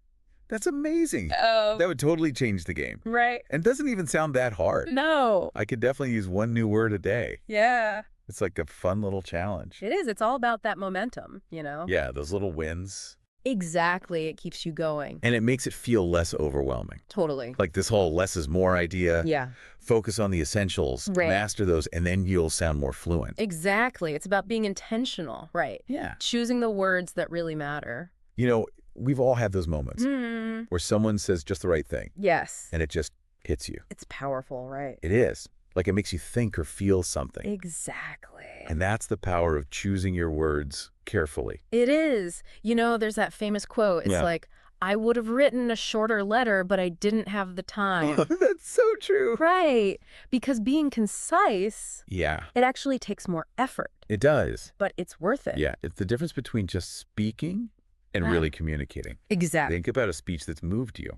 That's amazing. Oh. That would totally change the game. Right. And doesn't even sound that hard. No. I could definitely use one new word a day. Yeah. It's like a fun little challenge. It is. It's all about that momentum, you know? Yeah, those little wins. Exactly. It keeps you going. And it makes it feel less overwhelming. Totally. Like this whole less is more idea. Yeah. Focus on the essentials, Right. master those, and then you'll sound more fluent. Exactly. It's about being intentional. Right. Yeah. Choosing the words that really matter. You know, we've all had those moments where someone says just the right thing Yes. and it just hits you. It's powerful, right? It is. Like it makes you think or feel something. Exactly. And that's the power of choosing your words carefully. It is. You know, there's that famous quote. It's Yeah. like, I would have written a shorter letter, but I didn't have the time. That's so true. Right. Because being concise, Yeah, it actually takes more effort, it does. but it's worth it. Yeah, it's the difference between just speaking and Ah. really communicating. Exactly. Think about a speech that's moved you.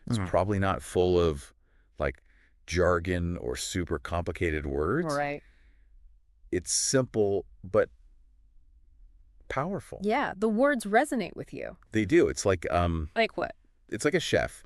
It's Mhm. probably not full of like jargon or super complicated words. Right. It's simple but powerful. Yeah. The words resonate with you. They do. It's like Like what? it's like a chef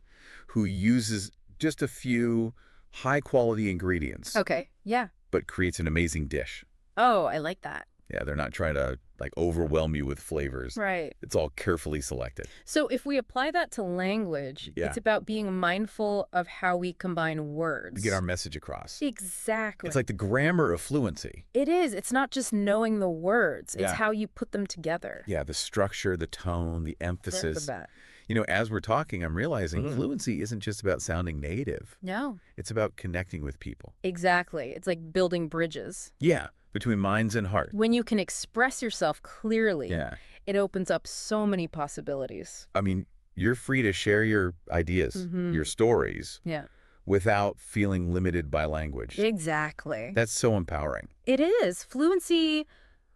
who uses just a few high quality ingredients Okay. Yeah. but creates an amazing dish. Oh, I like that. Yeah, they're not trying to like overwhelm you with flavors. Right. It's all carefully selected. So if we apply that to language, Yeah. it's about being mindful of how we combine words. To get our message across. Exactly. It's like the grammar of fluency. It is. It's not just knowing the words. It's Yeah. how you put them together. Yeah, the structure, the tone, the emphasis. That. You know, as we're talking, I'm realizing Mhm. fluency isn't just about sounding native. No. It's about connecting with people. Exactly. It's like building bridges. Yeah, between minds and heart. When you can express yourself clearly, Yeah. it opens up so many possibilities. I mean, you're free to share your ideas, Mhm. your stories, Yeah. without feeling limited by language. Exactly. That's so empowering. It is. Fluency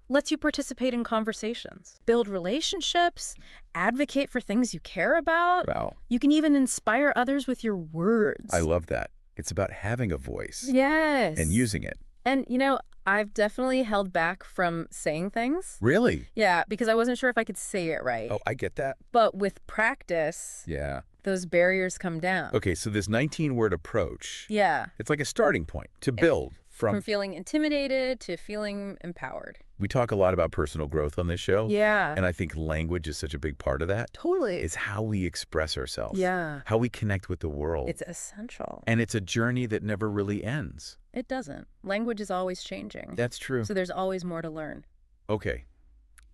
lets you participate in conversations, build relationships, advocate for things you care about. Wow. You can even inspire others with your words. I love that. It's about having a voice Yes. and using it. And, you know, I've definitely held back from saying things. Really? Yeah, because I wasn't sure if I could say it right. Oh, I get that. But with practice, Yeah. those barriers come down. Okay, so this 19-word approach, Yeah. it's like a starting point to build From from. feeling intimidated to feeling empowered. We talk a lot about personal growth on this show. Yeah. And I think language is such a big part of that. Totally. It's how we express ourselves. Yeah. How we connect with the world. It's essential. And it's a journey that never really ends. It doesn't. Language is always changing. That's true. So there's always more to learn. Okay.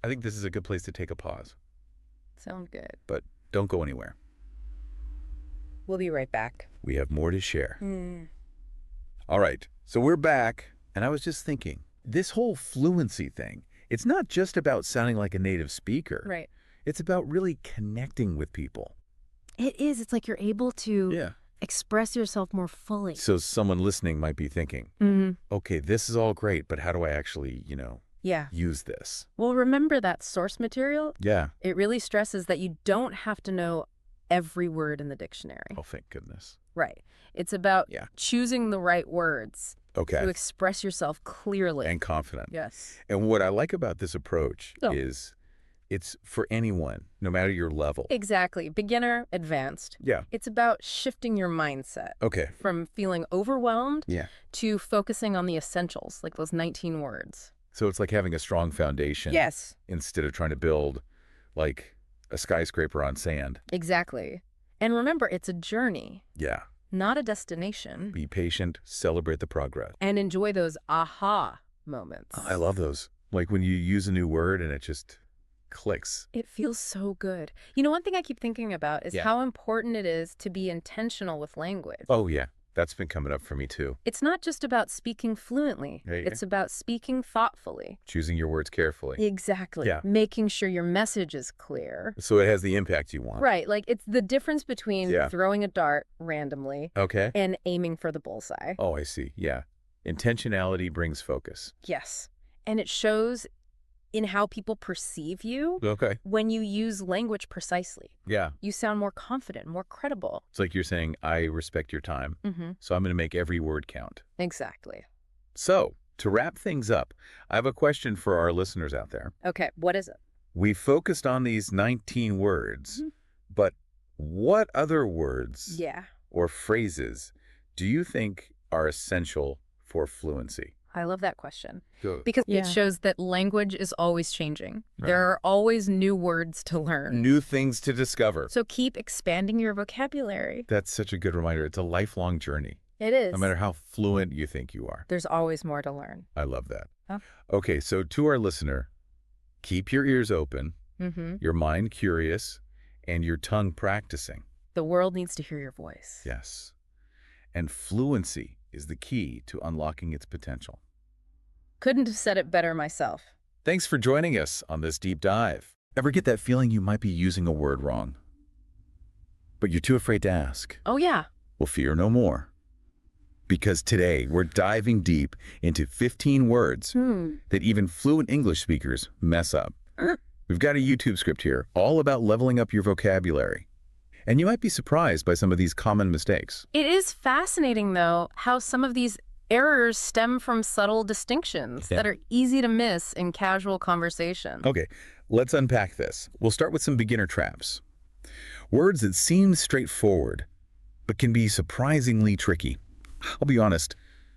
I think this is a good place to take a pause. Sound good. But don't go anywhere. We'll be right back. We have more to share. All right. So we're back. And I was just thinking, this whole fluency thing, it's not just about sounding like a native speaker. Right. It's about really connecting with people. It is. It's like you're able to Yeah. express yourself more fully. So someone listening might be thinking, Mm-hmm. okay, this is all great, but how do I actually, Yeah. use this. Well, remember that source material? Yeah. It really stresses that you don't have to know every word in the dictionary. Oh, thank goodness. Right. It's about Yeah. choosing the right words to Okay. express yourself clearly. And confident. Yes. And what I like about this approach Oh. is it's for anyone, no matter your level. Exactly. Beginner, advanced. Yeah. It's about shifting your mindset Okay. from feeling overwhelmed Yeah. to focusing on the essentials, like those 19 words. So it's like having a strong foundation. Yes. Instead of trying to build like a skyscraper on sand. Exactly. And remember, it's a journey, Yeah. not a destination. Be patient, celebrate the progress. And enjoy those aha moments. I love those. Like when you use a new word and it just clicks. It feels so good. You know, one thing I keep thinking about is Yeah. how important it is to be intentional with language. Oh, yeah. That's been coming up for me too. It's not just about speaking fluently. Yeah, yeah. It's about speaking thoughtfully. Choosing your words carefully. Exactly. Yeah. Making sure your message is clear. So it has the impact you want. Right. Like it's the difference between Yeah. throwing a dart randomly Okay. and aiming for the bullseye. Oh, I see. Yeah. Intentionality brings focus. Yes. And it shows in how people perceive you Okay. when you use language precisely. Yeah. You sound more confident, more credible. It's like you're saying, I respect your time, Mm-hmm. so I'm going to make every word count. Exactly. So, to wrap things up, I have a question for our listeners out there. Okay. What is it? We focused on these 19 words, but what other words Yeah. or phrases do you think are essential for fluency? I love that question Go. because Yeah. it shows that language is always changing. Right. There are always new words to learn. New things to discover. So keep expanding your vocabulary. That's such a good reminder. It's a lifelong journey, It is. no matter how fluent you think you are. There's always more to learn. I love that. Oh. Okay, so to our listener, keep your ears open, Mm-hmm. your mind curious, and your tongue practicing. The world needs to hear your voice. Yes. And fluency is the key to unlocking its potential. Couldn't have said it better myself. Thanks for joining us on this deep dive. Ever get that feeling you might be using a word wrong, but you're too afraid to ask? Oh, yeah. Well, fear no more. Because today we're diving deep into 15 words that even fluent English speakers mess up. We've got a YouTube script here all about leveling up your vocabulary. And you might be surprised by some of these common mistakes. It is fascinating, though, how some of these errors stem from subtle distinctions Yeah. that are easy to miss in casual conversation. Okay, let's unpack this. We'll start with some beginner traps. Words that seem straightforward, but can be surprisingly tricky. I'll be honest,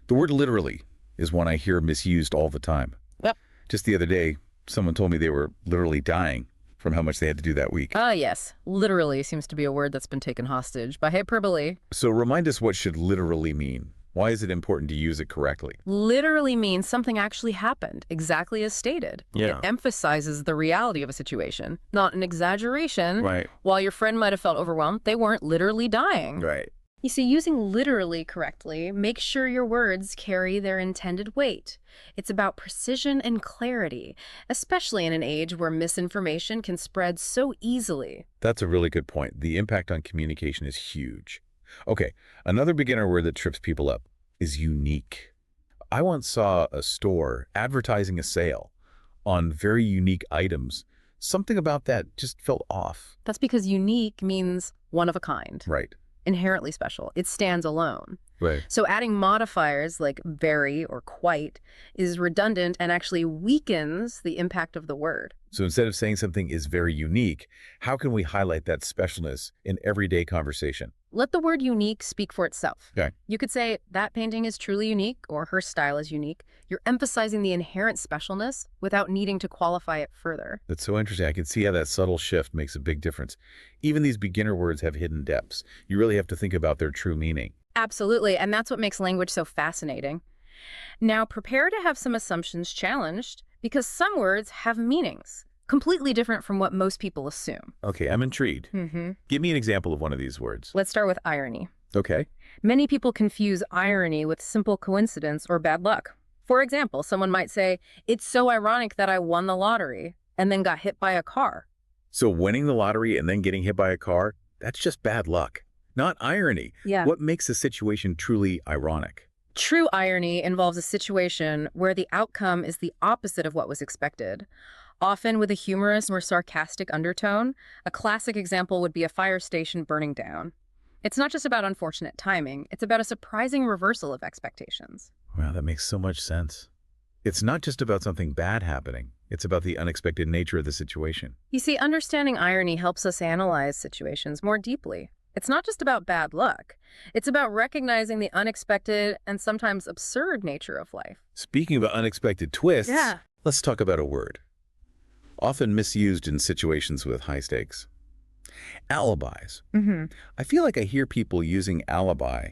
the word literally is one I hear misused all the time. Yep. Just the other day, someone told me they were literally dying from how much they had to do that week. Ah, yes. Literally seems to be a word that's been taken hostage by hyperbole. So remind us, what should literally mean? Why is it important to use it correctly? Literally means something actually happened, exactly as stated. Yeah. It emphasizes the reality of a situation, not an exaggeration. Right. While your friend might have felt overwhelmed, they weren't literally dying. Right. You see, using literally correctly makes sure your words carry their intended weight. It's about precision and clarity, especially in an age where misinformation can spread so easily. That's a really good point. The impact on communication is huge. Okay, another beginner word that trips people up is unique. I once saw a store advertising a sale on very unique items. Something about that just felt off. That's because unique means one of a kind, Right. inherently special. It stands alone. Right. So adding modifiers like very or quite is redundant and actually weakens the impact of the word. So instead of saying something is very unique, how can we highlight that specialness in everyday conversation? Let the word unique speak for itself. Okay. You could say that painting is truly unique or her style is unique. You're emphasizing the inherent specialness without needing to qualify it further. That's so interesting. I can see how that subtle shift makes a big difference. Even these beginner words have hidden depths. You really have to think about their true meaning. Absolutely, and that's what makes language so fascinating. Now, prepare to have some assumptions challenged because some words have meanings completely different from what most people assume. Okay, I'm intrigued. Give me an example of one of these words. Let's start with irony. Okay. Many people confuse irony with simple coincidence or bad luck. For example, someone might say, "It's so ironic that I won the lottery and then got hit by a car." So winning the lottery and then getting hit by a car, that's just bad luck, not irony. Yeah. What makes a situation truly ironic? True irony involves a situation where the outcome is the opposite of what was expected, often with a humorous or sarcastic undertone. A classic example would be a fire station burning down. It's not just about unfortunate timing, it's about a surprising reversal of expectations. Wow, that makes so much sense. It's not just about something bad happening. It's about the unexpected nature of the situation. You see, understanding irony helps us analyze situations more deeply. It's not just about bad luck. It's about recognizing the unexpected and sometimes absurd nature of life. Speaking of unexpected twists, Yeah. let's talk about a word. Often misused in situations with high stakes. Alibis. I feel like I hear people using alibi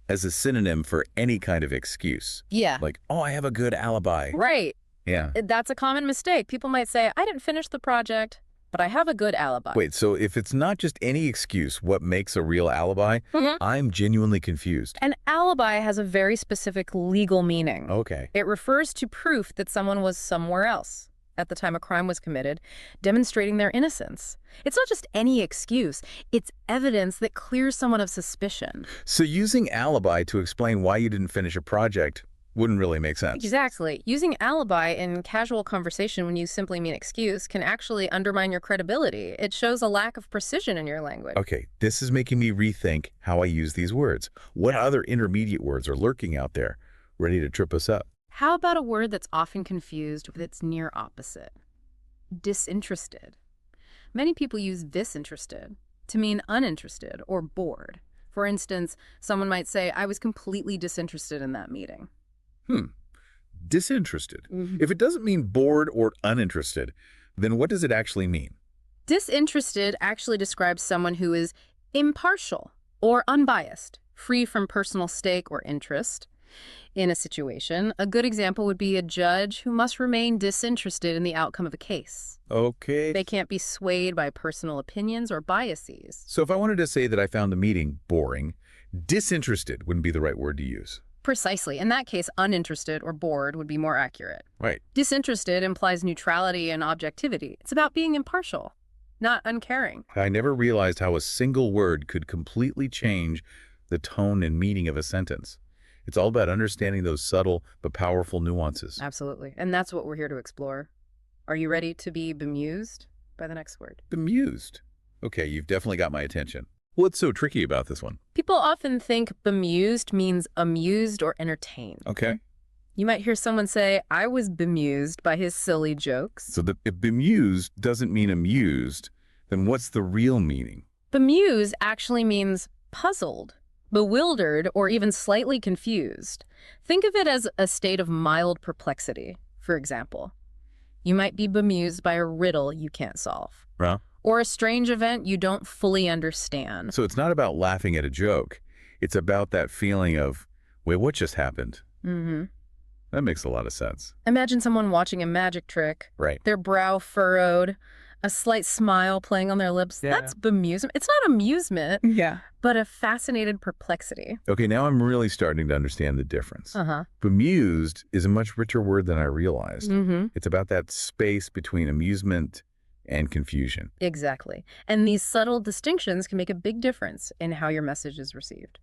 as a synonym for any kind of excuse. Yeah. Like, oh, I have a good alibi. Right. Yeah. That's a common mistake. People might say, I didn't finish the project, but I have a good alibi. Wait, so if it's not just any excuse, what makes a real alibi? I'm genuinely confused. An alibi has a very specific legal meaning. Okay. It refers to proof that someone was somewhere else at the time a crime was committed, demonstrating their innocence. It's not just any excuse. It's evidence that clears someone of suspicion. So using alibi to explain why you didn't finish a project wouldn't really make sense. Exactly. Using alibi in casual conversation when you simply mean excuse can actually undermine your credibility. It shows a lack of precision in your language. Okay, this is making me rethink how I use these words. What other intermediate words are lurking out there, ready to trip us up? How about a word that's often confused with its near opposite? Disinterested. Many people use disinterested to mean uninterested or bored. For instance, someone might say, I was completely disinterested in that meeting. Disinterested. If it doesn't mean bored or uninterested, then what does it actually mean? Disinterested actually describes someone who is impartial or unbiased, free from personal stake or interest in a situation. A good example would be a judge who must remain disinterested in the outcome of a case. Okay. They can't be swayed by personal opinions or biases. So if I wanted to say that I found the meeting boring, disinterested wouldn't be the right word to use. Precisely. In that case, uninterested or bored would be more accurate. Right. Disinterested implies neutrality and objectivity. It's about being impartial, not uncaring. I never realized how a single word could completely change the tone and meaning of a sentence. It's all about understanding those subtle but powerful nuances. Absolutely. And that's what we're here to explore. Are you ready to be bemused by the next word? Bemused. Okay, you've definitely got my attention. What's so tricky about this one? People often think bemused means amused or entertained. Okay. You might hear someone say, I was bemused by his silly jokes. So if bemused doesn't mean amused, then what's the real meaning? Bemused actually means puzzled, bewildered, or even slightly confused. Think of it as a state of mild perplexity, for example. You might be bemused by a riddle you can't solve. Huh? Or a strange event you don't fully understand. So it's not about laughing at a joke. It's about that feeling of, wait, what just happened? That makes a lot of sense. Imagine someone watching a magic trick. Right. Their brow furrowed, a slight smile playing on their lips. Yeah. That's bemusement. It's not amusement, but a fascinated perplexity. Okay, now I'm really starting to understand the difference. Bemused is a much richer word than I realized. It's about that space between amusement and confusion. Exactly. And these subtle distinctions can make a big difference in how your message is received.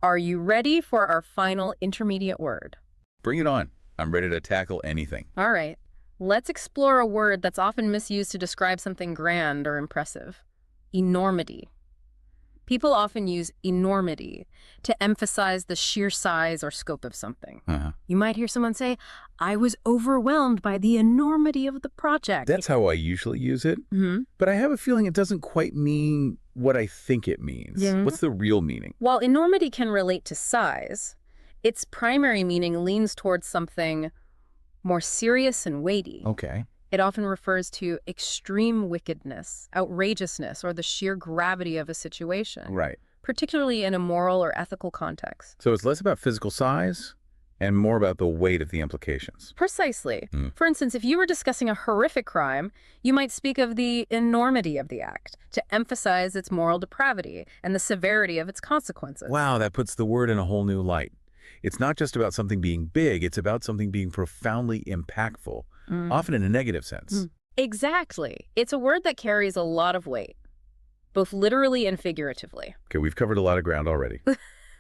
Are you ready for our final intermediate word? Bring it on. I'm ready to tackle anything. All right. Let's explore a word that's often misused to describe something grand or impressive. Enormity. People often use enormity to emphasize the sheer size or scope of something. You might hear someone say, I was overwhelmed by the enormity of the project. That's how I usually use it. But I have a feeling it doesn't quite mean what I think it means. What's the real meaning? While enormity can relate to size, its primary meaning leans towards something more serious and weighty. Okay. It often refers to extreme wickedness, outrageousness, or the sheer gravity of a situation. Right. Particularly in a moral or ethical context. So it's less about physical size and more about the weight of the implications. Precisely. For instance, if you were discussing a horrific crime, you might speak of the enormity of the act to emphasize its moral depravity and the severity of its consequences. Wow, that puts the word in a whole new light. It's not just about something being big, it's about something being profoundly impactful, often in a negative sense. Exactly. It's a word that carries a lot of weight, both literally and figuratively. Okay, we've covered a lot of ground already.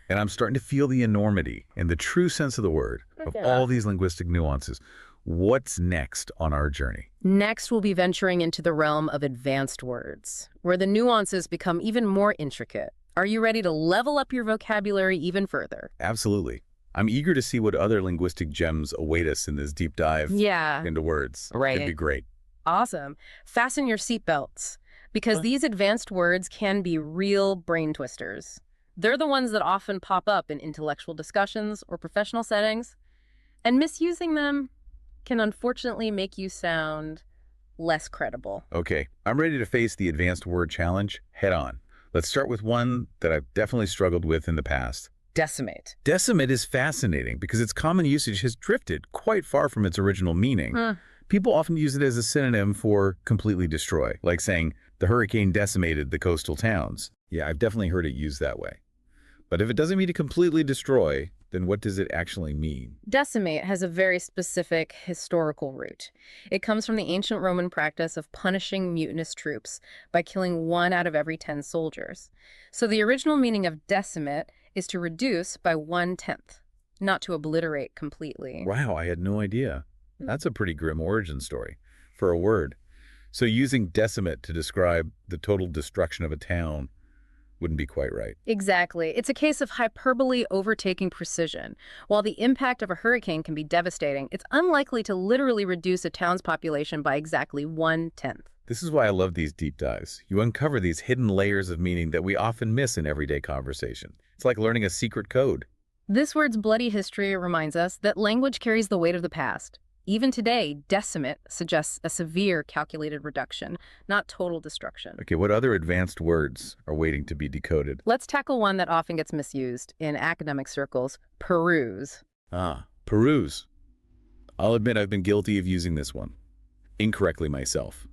And I'm starting to feel the enormity, in the true sense of the word, of all these linguistic nuances. What's next on our journey? Next, we'll be venturing into the realm of advanced words, where the nuances become even more intricate. Are you ready to level up your vocabulary even further? Absolutely. I'm eager to see what other linguistic gems await us in this deep dive Yeah, into words. right. Could be great. Awesome. Fasten your seatbelts, because these advanced words can be real brain twisters. They're the ones that often pop up in intellectual discussions or professional settings, and misusing them can unfortunately make you sound less credible. Okay, I'm ready to face the advanced word challenge head on. Let's start with one that I've definitely struggled with in the past. Decimate. Decimate is fascinating because its common usage has drifted quite far from its original meaning. People often use it as a synonym for completely destroy, like saying, the hurricane decimated the coastal towns. Yeah, I've definitely heard it used that way. But if it doesn't mean to completely destroy, then what does it actually mean? Decimate has a very specific historical root. It comes from the ancient Roman practice of punishing mutinous troops by killing 1 out of every 10 soldiers. So the original meaning of decimate is to reduce by 1/10, not to obliterate completely. Wow, I had no idea. That's a pretty grim origin story for a word. So using decimate to describe the total destruction of a town wouldn't be quite right. Exactly. It's a case of hyperbole overtaking precision. While the impact of a hurricane can be devastating, it's unlikely to literally reduce a town's population by exactly 1/10. This is why I love these deep dives. You uncover these hidden layers of meaning that we often miss in everyday conversation. It's like learning a secret code. This word's bloody history reminds us that language carries the weight of the past. Even today, decimate suggests a severe calculated reduction, not total destruction. Okay, what other advanced words are waiting to be decoded? Let's tackle one that often gets misused in academic circles: peruse. Peruse. I'll admit I've been guilty of using this one incorrectly myself.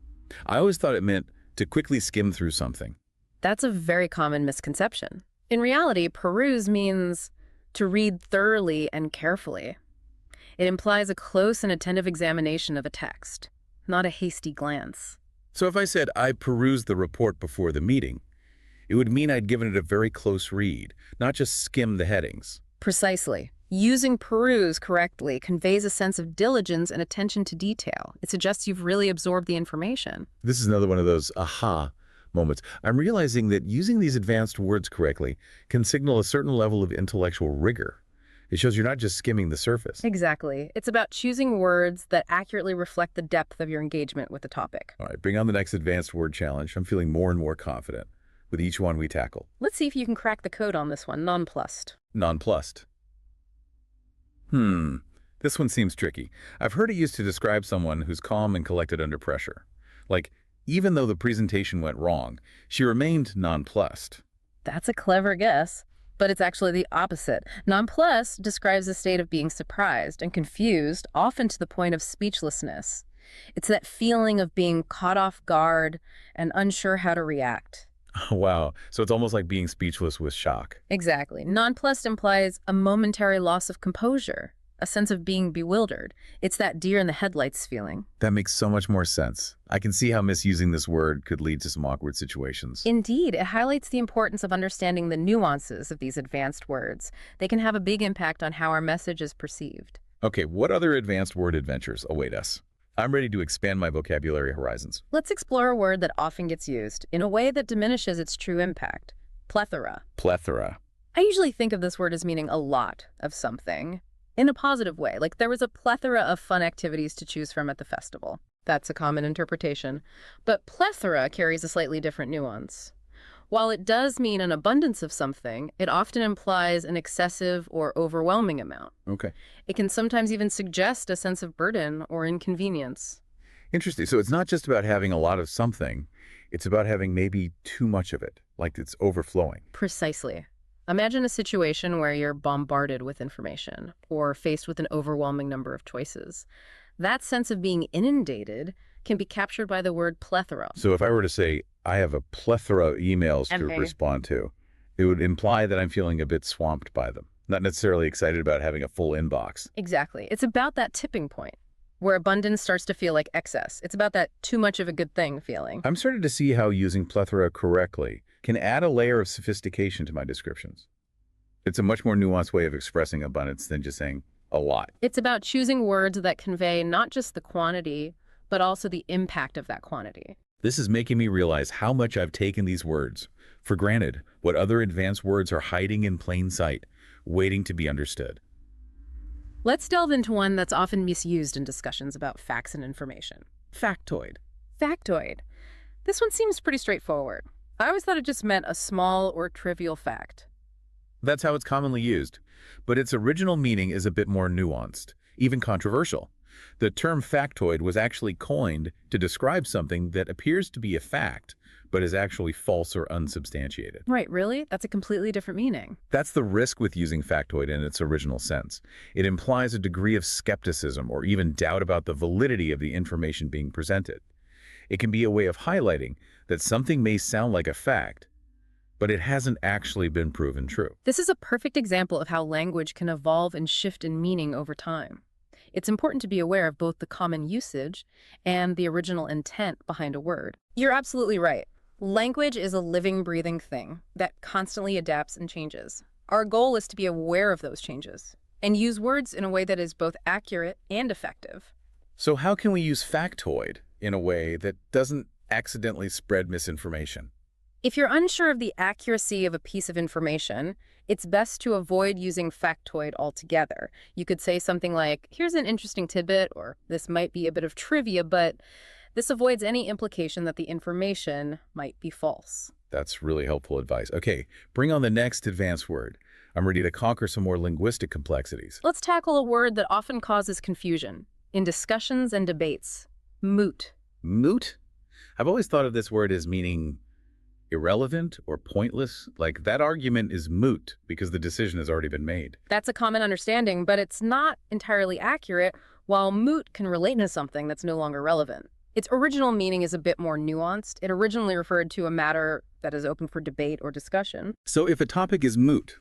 I always thought it meant to quickly skim through something. That's a very common misconception. In reality, peruse means to read thoroughly and carefully. It implies a close and attentive examination of a text, not a hasty glance. So if I said I perused the report before the meeting, it would mean I'd given it a very close read, not just skim the headings. Precisely. Using peruse correctly conveys a sense of diligence and attention to detail. It suggests you've really absorbed the information. This is another one of those aha moments. I'm realizing that using these advanced words correctly can signal a certain level of intellectual rigor. It shows you're not just skimming the surface. Exactly. It's about choosing words that accurately reflect the depth of your engagement with the topic. All right, bring on the next advanced word challenge. I'm feeling more and more confident with each one we tackle. Let's see if you can crack the code on this one. Nonplussed. Nonplussed. This one seems tricky. I've heard it used to describe someone who's calm and collected under pressure. Like, even though the presentation went wrong, she remained nonplussed. That's a clever guess, but it's actually the opposite. Nonplussed describes a state of being surprised and confused, often to the point of speechlessness. It's that feeling of being caught off guard and unsure how to react. Wow, so it's almost like being speechless with shock. Exactly. Nonplussed implies a momentary loss of composure, a sense of being bewildered. It's that deer in the headlights feeling. That makes so much more sense. I can see how misusing this word could lead to some awkward situations. Indeed, it highlights the importance of understanding the nuances of these advanced words. They can have a big impact on how our message is perceived. Okay, what other advanced word adventures await us? I'm ready to expand my vocabulary horizons. Let's explore a word that often gets used in a way that diminishes its true impact. Plethora. Plethora. I usually think of this word as meaning a lot of something, in a positive way, like there was a plethora of fun activities to choose from at the festival. That's a common interpretation. But plethora carries a slightly different nuance. While it does mean an abundance of something, it often implies an excessive or overwhelming amount. Okay. It can sometimes even suggest a sense of burden or inconvenience. Interesting. So it's not just about having a lot of something, it's about having maybe too much of it, like it's overflowing. Precisely. Imagine a situation where you're bombarded with information or faced with an overwhelming number of choices. That sense of being inundated can be captured by the word plethora. So if I were to say, I have a plethora of emails to respond to, it would imply that I'm feeling a bit swamped by them, not necessarily excited about having a full inbox. Exactly. It's about that tipping point where abundance starts to feel like excess. It's about that too much of a good thing feeling. I'm starting to see how using plethora correctly can add a layer of sophistication to my descriptions. It's a much more nuanced way of expressing abundance than just saying a lot. It's about choosing words that convey not just the quantity, but also the impact of that quantity. This is making me realize how much I've taken these words for granted, what other advanced words are hiding in plain sight, waiting to be understood. Let's delve into one that's often misused in discussions about facts and information. Factoid. Factoid. This one seems pretty straightforward. I always thought it just meant a small or trivial fact. That's how it's commonly used, but its original meaning is a bit more nuanced, even controversial. The term factoid was actually coined to describe something that appears to be a fact, but is actually false or unsubstantiated. Right, really? That's a completely different meaning. That's the risk with using factoid in its original sense. It implies a degree of skepticism or even doubt about the validity of the information being presented. It can be a way of highlighting that something may sound like a fact, but it hasn't actually been proven true. This is a perfect example of how language can evolve and shift in meaning over time. It's important to be aware of both the common usage and the original intent behind a word. You're absolutely right. Language is a living, breathing thing that constantly adapts and changes. Our goal is to be aware of those changes and use words in a way that is both accurate and effective. So how can we use factoid in a way that doesn't accidentally spread misinformation? If you're unsure of the accuracy of a piece of information, it's best to avoid using factoid altogether. You could say something like, here's an interesting tidbit, or this might be a bit of trivia, but this avoids any implication that the information might be false. That's really helpful advice. Okay, bring on the next advanced word. I'm ready to conquer some more linguistic complexities. Let's tackle a word that often causes confusion in discussions and debates. Moot. Moot? I've always thought of this word as meaning irrelevant or pointless. Like that argument is moot because the decision has already been made. That's a common understanding, but it's not entirely accurate. While moot can relate to something that's no longer relevant, its original meaning is a bit more nuanced. It originally referred to a matter that is open for debate or discussion. So if a topic is moot,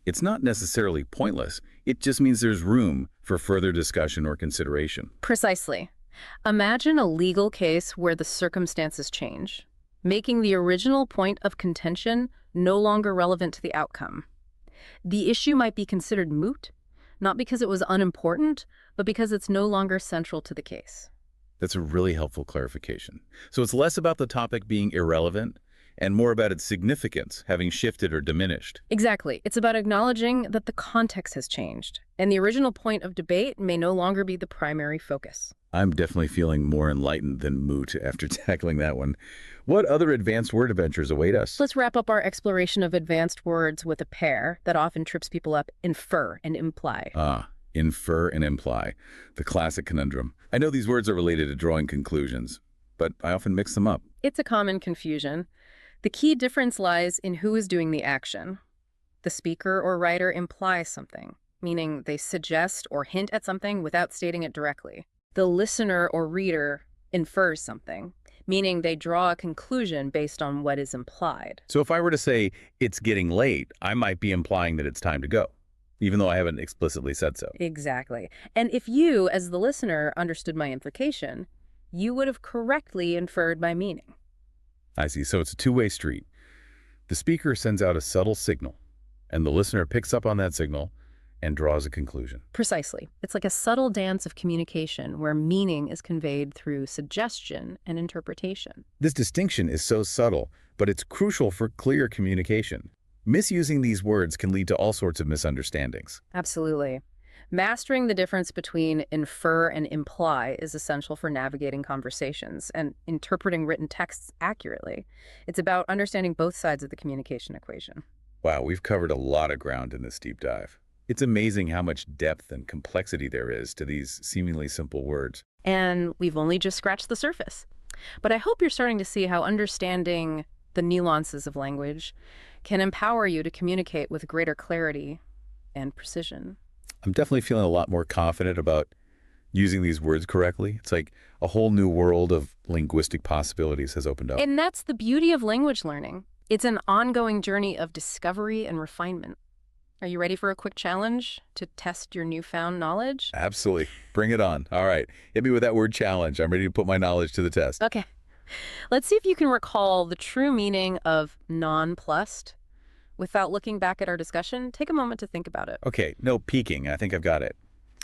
it's not necessarily pointless. It just means there's room for further discussion or consideration. Precisely. Imagine a legal case where the circumstances change, making the original point of contention no longer relevant to the outcome. The issue might be considered moot, not because it was unimportant, but because it's no longer central to the case. That's a really helpful clarification. So it's less about the topic being irrelevant and more about its significance having shifted or diminished. Exactly. It's about acknowledging that the context has changed, and the original point of debate may no longer be the primary focus. I'm definitely feeling more enlightened than moot after tackling that one. What other advanced word adventures await us? Let's wrap up our exploration of advanced words with a pair that often trips people up: infer and imply. Infer and imply. The classic conundrum. I know these words are related to drawing conclusions, but I often mix them up. It's a common confusion. The key difference lies in who is doing the action. The speaker or writer implies something, meaning they suggest or hint at something without stating it directly. The listener or reader infers something, meaning they draw a conclusion based on what is implied. So if I were to say, it's getting late, I might be implying that it's time to go, even though I haven't explicitly said so. Exactly. And if you, as the listener, understood my implication, you would have correctly inferred my meaning. I see. So it's a two-way street. The speaker sends out a subtle signal, and the listener picks up on that signal and draws a conclusion. Precisely. It's like a subtle dance of communication where meaning is conveyed through suggestion and interpretation. This distinction is so subtle, but it's crucial for clear communication. Misusing these words can lead to all sorts of misunderstandings. Absolutely. Mastering the difference between infer and imply is essential for navigating conversations and interpreting written texts accurately. It's about understanding both sides of the communication equation. Wow, we've covered a lot of ground in this deep dive. It's amazing how much depth and complexity there is to these seemingly simple words. And we've only just scratched the surface. But I hope you're starting to see how understanding the nuances of language can empower you to communicate with greater clarity and precision. I'm definitely feeling a lot more confident about using these words correctly. It's like a whole new world of linguistic possibilities has opened up. And that's the beauty of language learning. It's an ongoing journey of discovery and refinement. Are you ready for a quick challenge to test your newfound knowledge? Absolutely. Bring it on. All right. Hit me with that word challenge. I'm ready to put my knowledge to the test. Okay. Let's see if you can recall the true meaning of nonplussed Without looking back at our discussion, take a moment to think about it. Okay, no peeking. I think I've got it.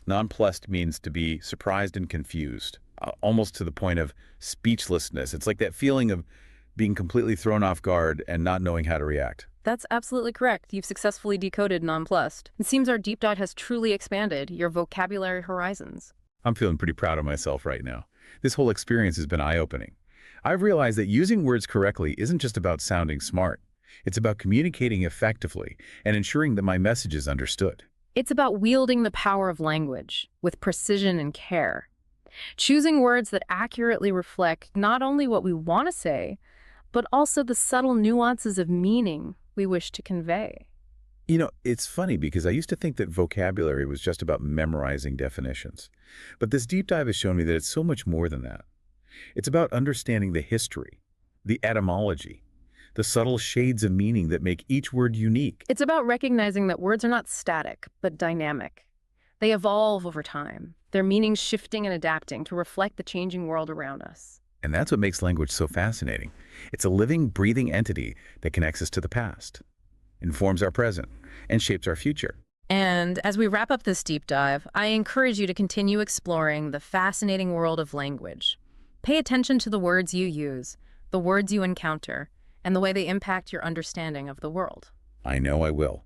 Nonplussed means to be surprised and confused, almost to the point of speechlessness. It's like that feeling of being completely thrown off guard and not knowing how to react. That's absolutely correct. You've successfully decoded nonplussed. It seems our deep dive has truly expanded your vocabulary horizons. I'm feeling pretty proud of myself right now. This whole experience has been eye-opening. I've realized that using words correctly isn't just about sounding smart. It's about communicating effectively and ensuring that my message is understood. It's about wielding the power of language with precision and care. Choosing words that accurately reflect not only what we want to say, but also the subtle nuances of meaning we wish to convey. You know, it's funny because I used to think that vocabulary was just about memorizing definitions. But this deep dive has shown me that it's so much more than that. It's about understanding the history, the etymology, the subtle shades of meaning that make each word unique. It's about recognizing that words are not static, but dynamic. They evolve over time, their meanings shifting and adapting to reflect the changing world around us. And that's what makes language so fascinating. It's a living, breathing entity that connects us to the past, informs our present, and shapes our future. And as we wrap up this deep dive, I encourage you to continue exploring the fascinating world of language. Pay attention to the words you use, the words you encounter, and the way they impact your understanding of the world. I know I will.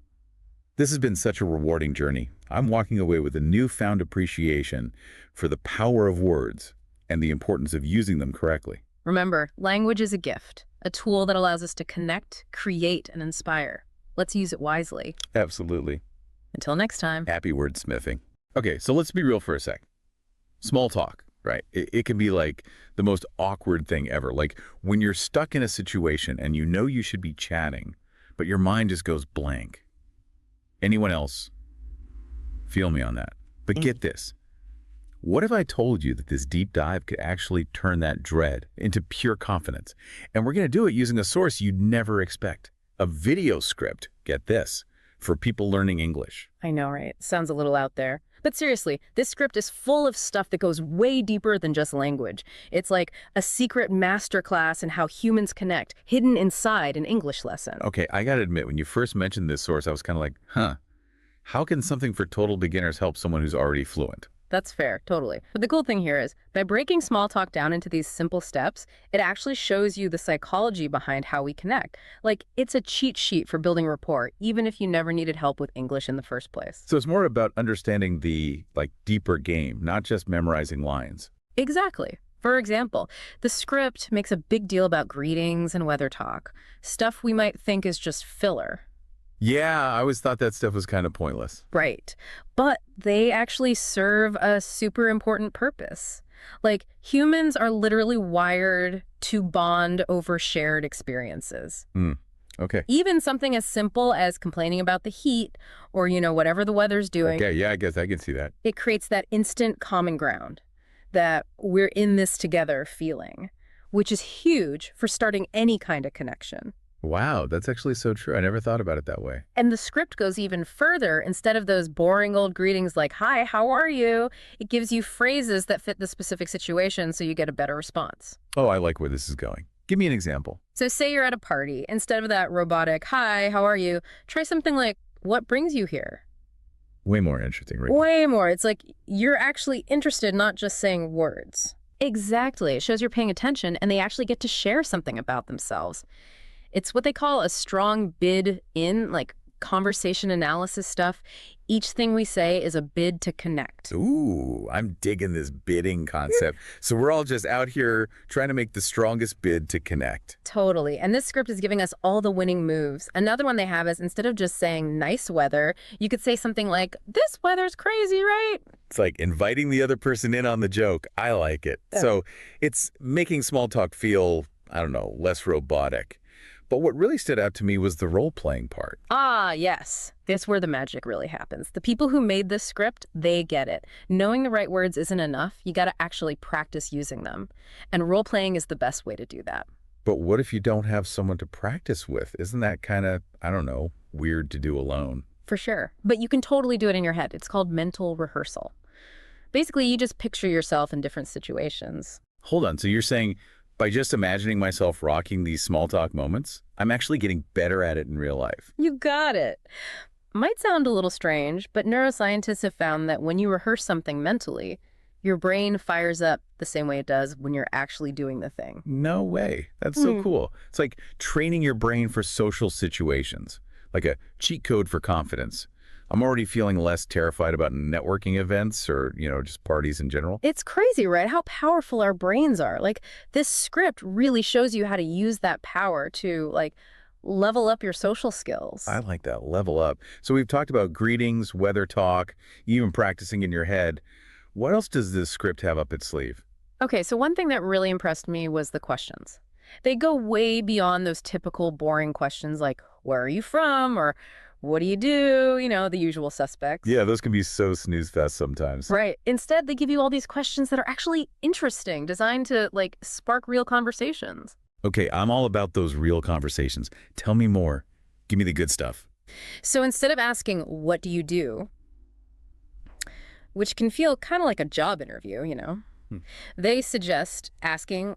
This has been such a rewarding journey. I'm walking away with a newfound appreciation for the power of words and the importance of using them correctly. Remember, language is a gift, a tool that allows us to connect, create, and inspire. Let's use it wisely. Absolutely. Until next time. Happy wordsmithing. Okay, so let's be real for a sec. Small talk, right? It can be like the most awkward thing ever. Like when you're stuck in a situation and you know you should be chatting, but your mind just goes blank. Anyone else? Feel me on that. But get this. What if I told you that this deep dive could actually turn that dread into pure confidence? And we're going to do it using a source you'd never expect. A video script, get this, for people learning English. I know, right? Sounds a little out there. But seriously, this script is full of stuff that goes way deeper than just language. It's like a secret masterclass in how humans connect, hidden inside an English lesson. Okay, I gotta admit, when you first mentioned this source, I was kind of like, how can something for total beginners help someone who's already fluent? That's fair, totally. But the cool thing here is, by breaking small talk down into these simple steps, it actually shows you the psychology behind how we connect. Like, it's a cheat sheet for building rapport, even if you never needed help with English in the first place. So it's more about understanding the, deeper game, not just memorizing lines. Exactly. For example, the script makes a big deal about greetings and weather talk, stuff we might think is just filler. Yeah, I always thought that stuff was kind of pointless. Right. But they actually serve a super important purpose. Like, humans are literally wired to bond over shared experiences. Okay. Even something as simple as complaining about the heat or, whatever the weather's doing. Okay, yeah, I guess I can see that. It creates that instant common ground, that we're in this together feeling, which is huge for starting any kind of connection. Wow, that's actually so true. I never thought about it that way. And the script goes even further. Instead of those boring old greetings like, "Hi, how are you?" it gives you phrases that fit the specific situation so you get a better response. Oh, I like where this is going. Give me an example. So say you're at a party. Instead of that robotic, "Hi, how are you?" try something like, "What brings you here?" Way more interesting, right? Way more. It's like you're actually interested, not just saying words. Exactly. It shows you're paying attention, and they actually get to share something about themselves. It's what they call a strong bid in, like conversation analysis stuff. Each thing we say is a bid to connect. Ooh, I'm digging this bidding concept. So we're all just out here trying to make the strongest bid to connect. Totally. And this script is giving us all the winning moves. Another one they have is, instead of just saying nice weather, you could say something like, "This weather's crazy, right?" It's like inviting the other person in on the joke. I like it. So it's making small talk feel, I don't know, less robotic. But what really stood out to me was the role-playing part. Ah, yes. That's where the magic really happens. The people who made this script, they get it. Knowing the right words isn't enough. You got to actually practice using them. And role-playing is the best way to do that. But what if you don't have someone to practice with? Isn't that kind of, I don't know, weird to do alone? For sure. But you can totally do it in your head. It's called mental rehearsal. Basically, you just picture yourself in different situations. Hold on. So you're saying By just imagining myself rocking these small talk moments, I'm actually getting better at it in real life. You got it. Might sound a little strange, but neuroscientists have found that when you rehearse something mentally, your brain fires up the same way it does when you're actually doing the thing. No way. That's so cool. It's like training your brain for social situations, like a cheat code for confidence. I'm already feeling less terrified about networking events or, just parties in general. It's crazy, right? How powerful our brains are. Like, this script really shows you how to use that power to, level up your social skills. I like that, level up. So we've talked about greetings, weather talk, even practicing in your head. What else does this script have up its sleeve? Okay, so one thing that really impressed me was the questions. They go way beyond those typical boring questions like, where are you from? Or what do you do? The usual suspects. Yeah, those can be so snooze fest sometimes. Right. Instead, they give you all these questions that are actually interesting, designed to, spark real conversations. Okay, I'm all about those real conversations. Tell me more. Give me the good stuff. So instead of asking, what do you do? Which can feel kind of like a job interview. They suggest asking,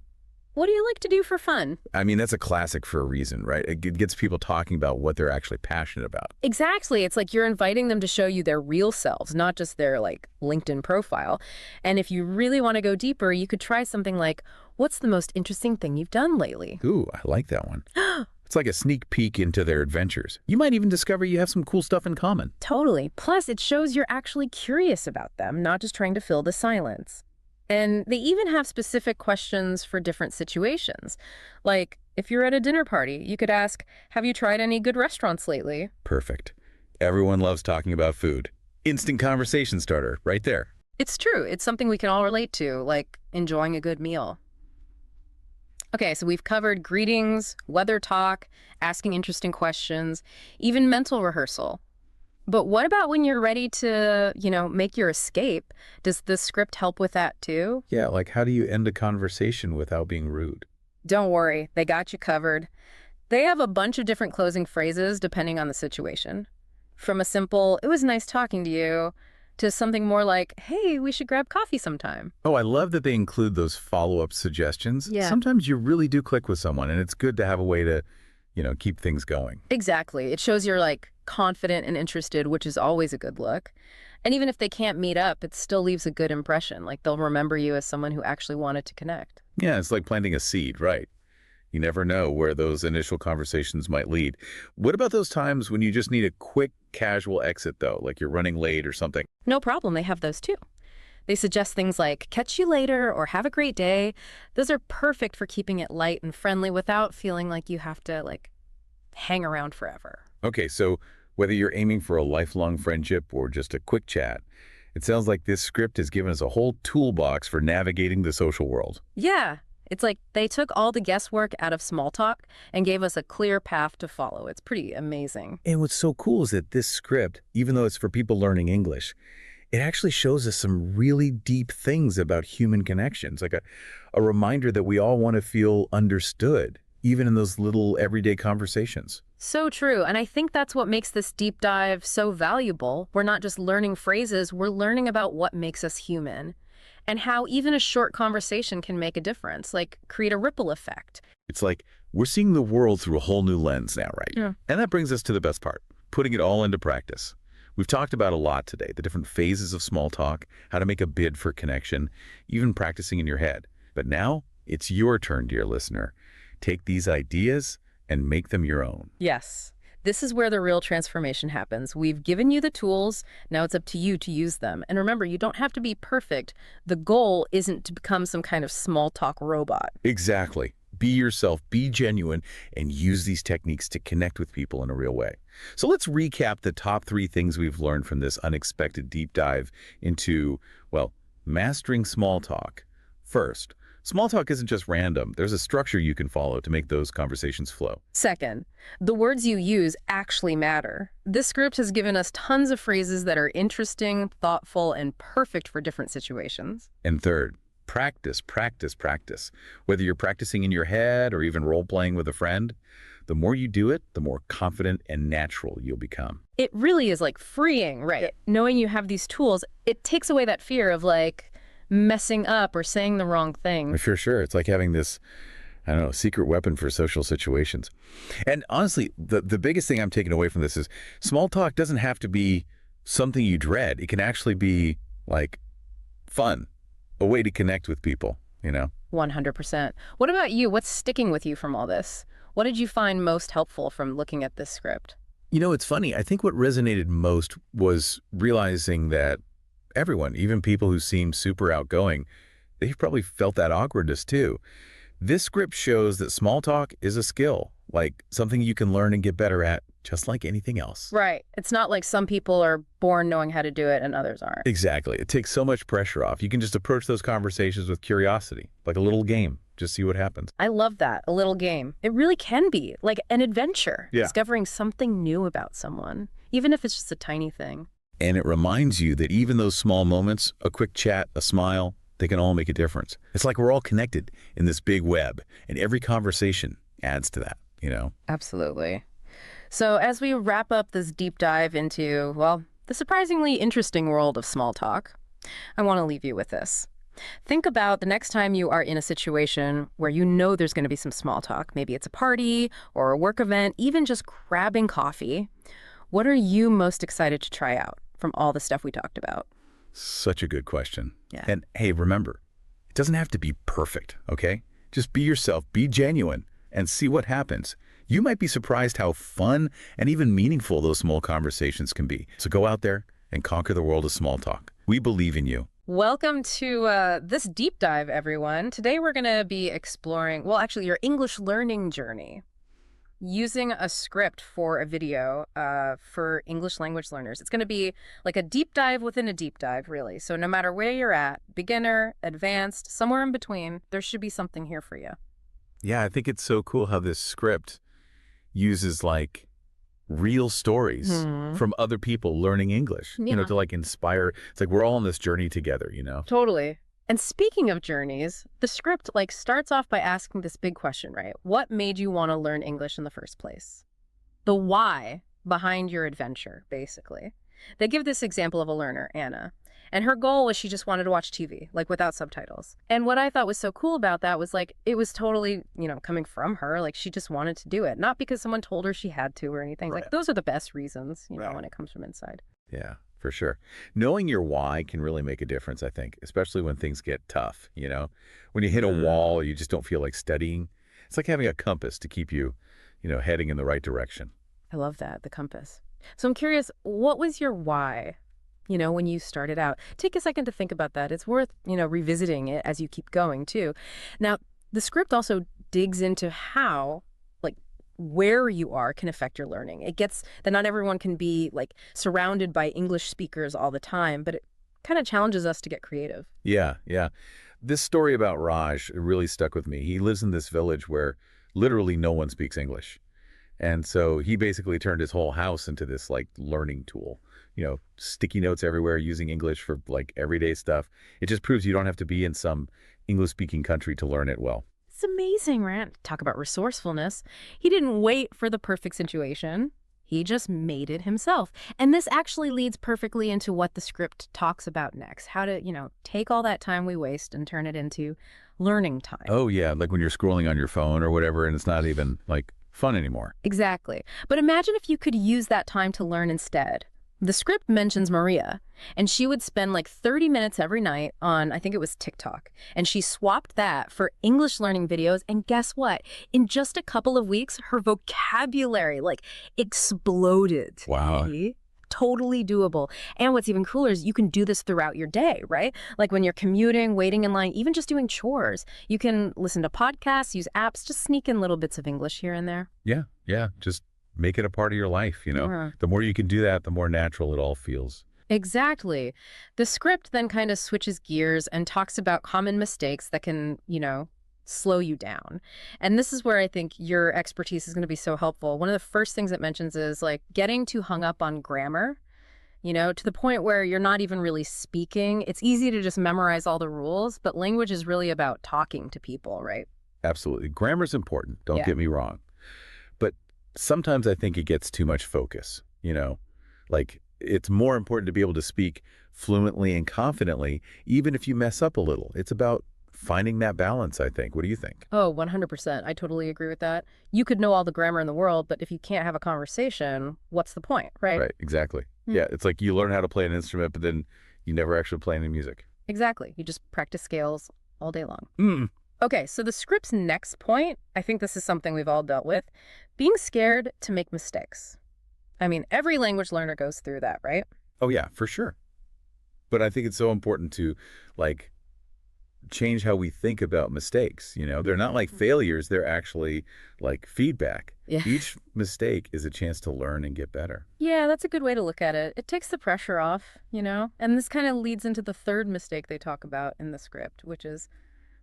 what do you like to do for fun? I mean, that's a classic for a reason, right? It gets people talking about what they're actually passionate about. Exactly. It's like you're inviting them to show you their real selves, not just their, LinkedIn profile. And if you really want to go deeper, you could try something like, what's the most interesting thing you've done lately? Ooh, I like that one. It's like a sneak peek into their adventures. You might even discover you have some cool stuff in common. Totally. Plus, it shows you're actually curious about them, not just trying to fill the silence. And they even have specific questions for different situations. Like, if you're at a dinner party, you could ask, have you tried any good restaurants lately? Perfect. Everyone loves talking about food. Instant conversation starter, right there. It's true. It's something we can all relate to, like enjoying a good meal. Okay, so we've covered greetings, weather talk, asking interesting questions, even mental rehearsal. But what about when you're ready to, make your escape? Does the script help with that too? Yeah, like how do you end a conversation without being rude? Don't worry, they got you covered. They have a bunch of different closing phrases depending on the situation. From a simple, it was nice talking to you, to something more like, hey, we should grab coffee sometime. Oh, I love that they include those follow-up suggestions. Yeah. Sometimes you really do click with someone, and it's good to have a way to, keep things going. Exactly. It shows you're, confident and interested, which is always a good look. And even if they can't meet up, it still leaves a good impression. They'll remember you as someone who actually wanted to connect. Yeah, it's like planting a seed, right? You never know where those initial conversations might lead. What about those times when you just need a quick, casual exit, though, like you're running late or something? No problem. They have those too. They suggest things like, catch you later or have a great day. Those are perfect for keeping it light and friendly without feeling like you have to, hang around forever. Okay, so whether you're aiming for a lifelong friendship or just a quick chat, it sounds like this script has given us a whole toolbox for navigating the social world. Yeah. It's like they took all the guesswork out of small talk and gave us a clear path to follow. It's pretty amazing. And what's so cool is that this script, even though it's for people learning English, it actually shows us some really deep things about human connections, like a reminder that we all want to feel understood, even in those little everyday conversations. So true. And I think that's what makes this deep dive so valuable. We're not just learning phrases, we're learning about what makes us human and how even a short conversation can make a difference, create a ripple effect. It's like we're seeing the world through a whole new lens now, right? Yeah. And that brings us to the best part, putting it all into practice. We've talked about a lot today, the different phases of small talk, how to make a bid for connection, even practicing in your head. But now it's your turn, dear listener. Take these ideas and make them your own. Yes. This is where the real transformation happens. We've given you the tools. Now it's up to you to use them. And remember, you don't have to be perfect. The goal isn't to become some kind of small talk robot. Exactly. Be yourself, be genuine, and use these techniques to connect with people in a real way. So let's recap the top 3 things we've learned from this unexpected deep dive into, mastering small talk. First, small talk isn't just random. There's a structure you can follow to make those conversations flow. Second, the words you use actually matter. This script has given us tons of phrases that are interesting, thoughtful, and perfect for different situations. And third, practice, practice, practice. Whether you're practicing in your head or even role-playing with a friend, the more you do it, the more confident and natural you'll become. It really is freeing, right? Yeah. Knowing you have these tools, it takes away that fear of messing up or saying the wrong thing. For sure. It's like having this, I don't know, secret weapon for social situations. And honestly, the biggest thing I'm taking away from this is small talk doesn't have to be something you dread. It can actually be like fun, a way to connect with people, 100%. What about you? What's sticking with you from all this? What did you find most helpful from looking at this script? It's funny. I think what resonated most was realizing that everyone, even people who seem super outgoing, they've probably felt that awkwardness too. This script shows that small talk is a skill, like something you can learn and get better at, just like anything else. Right. It's not like some people are born knowing how to do it and others aren't. Exactly. It takes so much pressure off. You can just approach those conversations with curiosity, like a little game. Just see what happens. I love that. A little game. It really can be like an adventure, Yeah. discovering something new about someone, even if it's just a tiny thing. And it reminds you that even those small moments, a quick chat, a smile, they can all make a difference. It's like we're all connected in this big web, and every conversation adds to that. Absolutely. So as we wrap up this deep dive into, well, the surprisingly interesting world of small talk, I want to leave you with this. Think about the next time you are in a situation where you know there's going to be some small talk. Maybe it's a party or a work event, even just grabbing coffee. What are you most excited to try out from all the stuff we talked about? Such a good question. Yeah. And hey, remember, it doesn't have to be perfect, okay? Just be yourself, be genuine, and see what happens. You might be surprised how fun and even meaningful those small conversations can be. So go out there and conquer the world of small talk. We believe in you. Welcome to this deep dive, everyone. Today we're going to be exploring, well, actually, your English learning journey using a script for a video for English language learners. It's going to be like a deep dive within a deep dive, really. So no matter where you're at, beginner, advanced, somewhere in between, there should be something here for you. Yeah, I think it's so cool how this script uses like real stories from other people learning English, to like inspire. It's like we're all on this journey together, Totally. And speaking of journeys, the script like starts off by asking this big question, right? What made you want to learn English in the first place? The why behind your adventure, basically. They give this example of a learner, Anna, and her goal was she just wanted to watch TV, like without subtitles. And what I thought was so cool about that was like, it was totally, coming from her, like she just wanted to do it. Not because someone told her she had to or anything. Right. Like those are the best reasons, Right. when it comes from inside. Yeah, for sure. Knowing your why can really make a difference, I think, especially when things get tough, When you hit a wall or you just don't feel like studying, it's like having a compass to keep you, heading in the right direction. I love that, the compass. So I'm curious, what was your why, when you started out? Take a second to think about that. It's worth, revisiting it as you keep going, too. Now, the script also digs into how, like, where you are can affect your learning. It gets that not everyone can be, like, surrounded by English speakers all the time, but it kind of challenges us to get creative. Yeah, yeah. This story about Raj really stuck with me. He lives in this village where literally no one speaks English. And so he basically turned his whole house into this like learning tool, sticky notes everywhere using English for like everyday stuff. It just proves you don't have to be in some English speaking country to learn it well. It's amazing, right? Talk about resourcefulness. He didn't wait for the perfect situation. He just made it himself. And this actually leads perfectly into what the script talks about next. How to, take all that time we waste and turn it into learning time. Oh yeah, like when you're scrolling on your phone or whatever and it's not even like fun anymore. Exactly. But imagine if you could use that time to learn instead. The script mentions Maria, and she would spend like 30 minutes every night on, I think it was TikTok, and she swapped that for English learning videos, and guess what? In just a couple of weeks, her vocabulary like exploded. Wow. See? Totally doable. And what's even cooler is you can do this throughout your day, right? Like when you're commuting, waiting in line, even just doing chores. You can listen to podcasts, use apps, just sneak in little bits of English here and there. Yeah. Just make it a part of your life, The more you can do that, the more natural it all feels. Exactly. The script then kind of switches gears and talks about common mistakes that can, slow you down. And this is where I think your expertise is going to be so helpful. One of the first things it mentions is like getting too hung up on grammar, to the point where you're not even really speaking. It's easy to just memorize all the rules, but language is really about talking to people, right? Absolutely. Grammar's important, don't Yeah. get me wrong. But sometimes I think it gets too much focus, Like it's more important to be able to speak fluently and confidently, even if you mess up a little. It's about finding that balance, I think. What do you think? Oh, 100%. I totally agree with that. You could know all the grammar in the world, but if you can't have a conversation, what's the point, right? Right, exactly. Hmm. Yeah, it's like you learn how to play an instrument, but then you never actually play any music. Exactly. You just practice scales all day long. Mm. Okay, so the script's next point, I think this is something we've all dealt with, being scared to make mistakes. I mean, every language learner goes through that, right? Oh, yeah, for sure. But I think it's so important to, like, change how we think about mistakes. They're not like failures, they're actually like feedback. Yeah. Each mistake is a chance to learn and get better. Yeah, that's a good way to look at it. It takes the pressure off, you know? And this kind of leads into the third mistake they talk about in the script, which is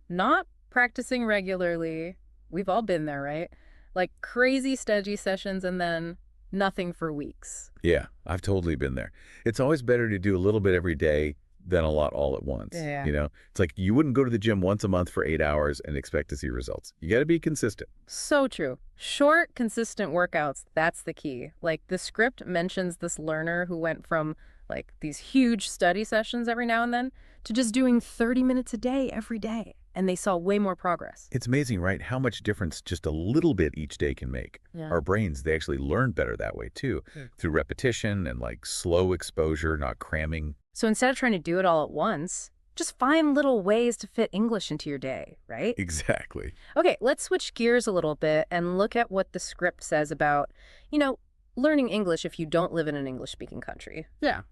not practicing regularly. We've all been there, right? Like crazy study sessions and then nothing for weeks. Yeah, I've totally been there. It's always better to do a little bit every day than a lot all at once. Yeah. It's like you wouldn't go to the gym once a month for 8 hours and expect to see results. You got to be consistent. So true. Short, consistent workouts, that's the key. Like the script mentions this learner who went from like these huge study sessions every now and then to just doing 30 minutes a day every day. And they saw way more progress. It's amazing, right? How much difference just a little bit each day can make. Yeah. Our brains, they actually learn better that way too, through repetition and like slow exposure, not cramming. So instead of trying to do it all at once, just find little ways to fit English into your day, right? Exactly. Okay, let's switch gears a little bit and look at what the script says about, learning English if you don't live in an English-speaking country. Yeah.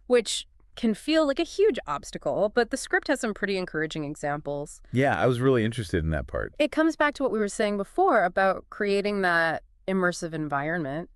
Which can feel like a huge obstacle, but the script has some pretty encouraging examples. Yeah, I was really interested in that part. It comes back to what we were saying before about creating that immersive environment,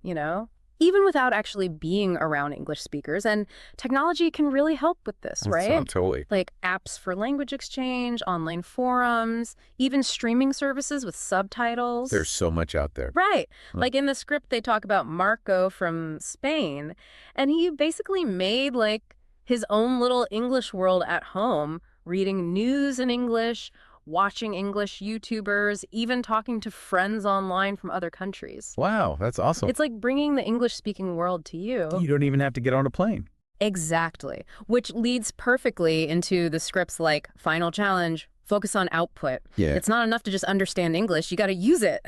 even without actually being around English speakers. And technology can really help with this, right? Totally. Like apps for language exchange, online forums, even streaming services with subtitles. There's so much out there. Right. Like in the script, they talk about Marco from Spain, and he basically made like his own little English world at home, reading news in English, watching English YouTubers, even talking to friends online from other countries. Wow, that's awesome. It's like bringing the English-speaking world to you. You don't even have to get on a plane. Exactly. Which leads perfectly into the script's like final challenge, focus on output. Yeah. It's not enough to just understand English. You got to use it,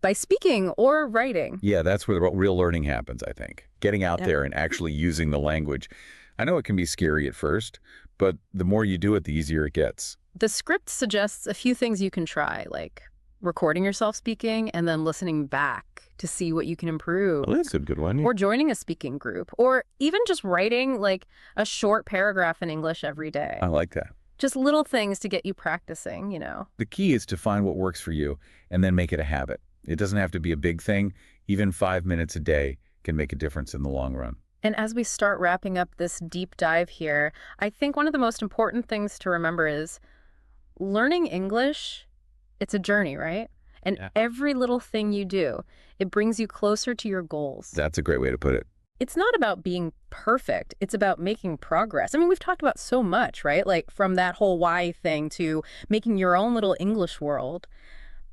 by speaking or writing. Yeah, that's where the real learning happens, I think. Getting out there and actually using the language. I know it can be scary at first, but the more you do it, the easier it gets. The script suggests a few things you can try, like recording yourself speaking and then listening back to see what you can improve. Well, that's a good one. Or joining a speaking group, or even just writing like a short paragraph in English every day. I like that. Just little things to get you practicing, The key is to find what works for you and then make it a habit. It doesn't have to be a big thing. Even 5 minutes a day can make a difference in the long run. And as we start wrapping up this deep dive here, I think one of the most important things to remember is learning English, it's a journey, right? And every little thing you do, it brings you closer to your goals. That's a great way to put it. It's not about being perfect. It's about making progress. I mean, we've talked about so much, right? Like from that whole why thing to making your own little English world.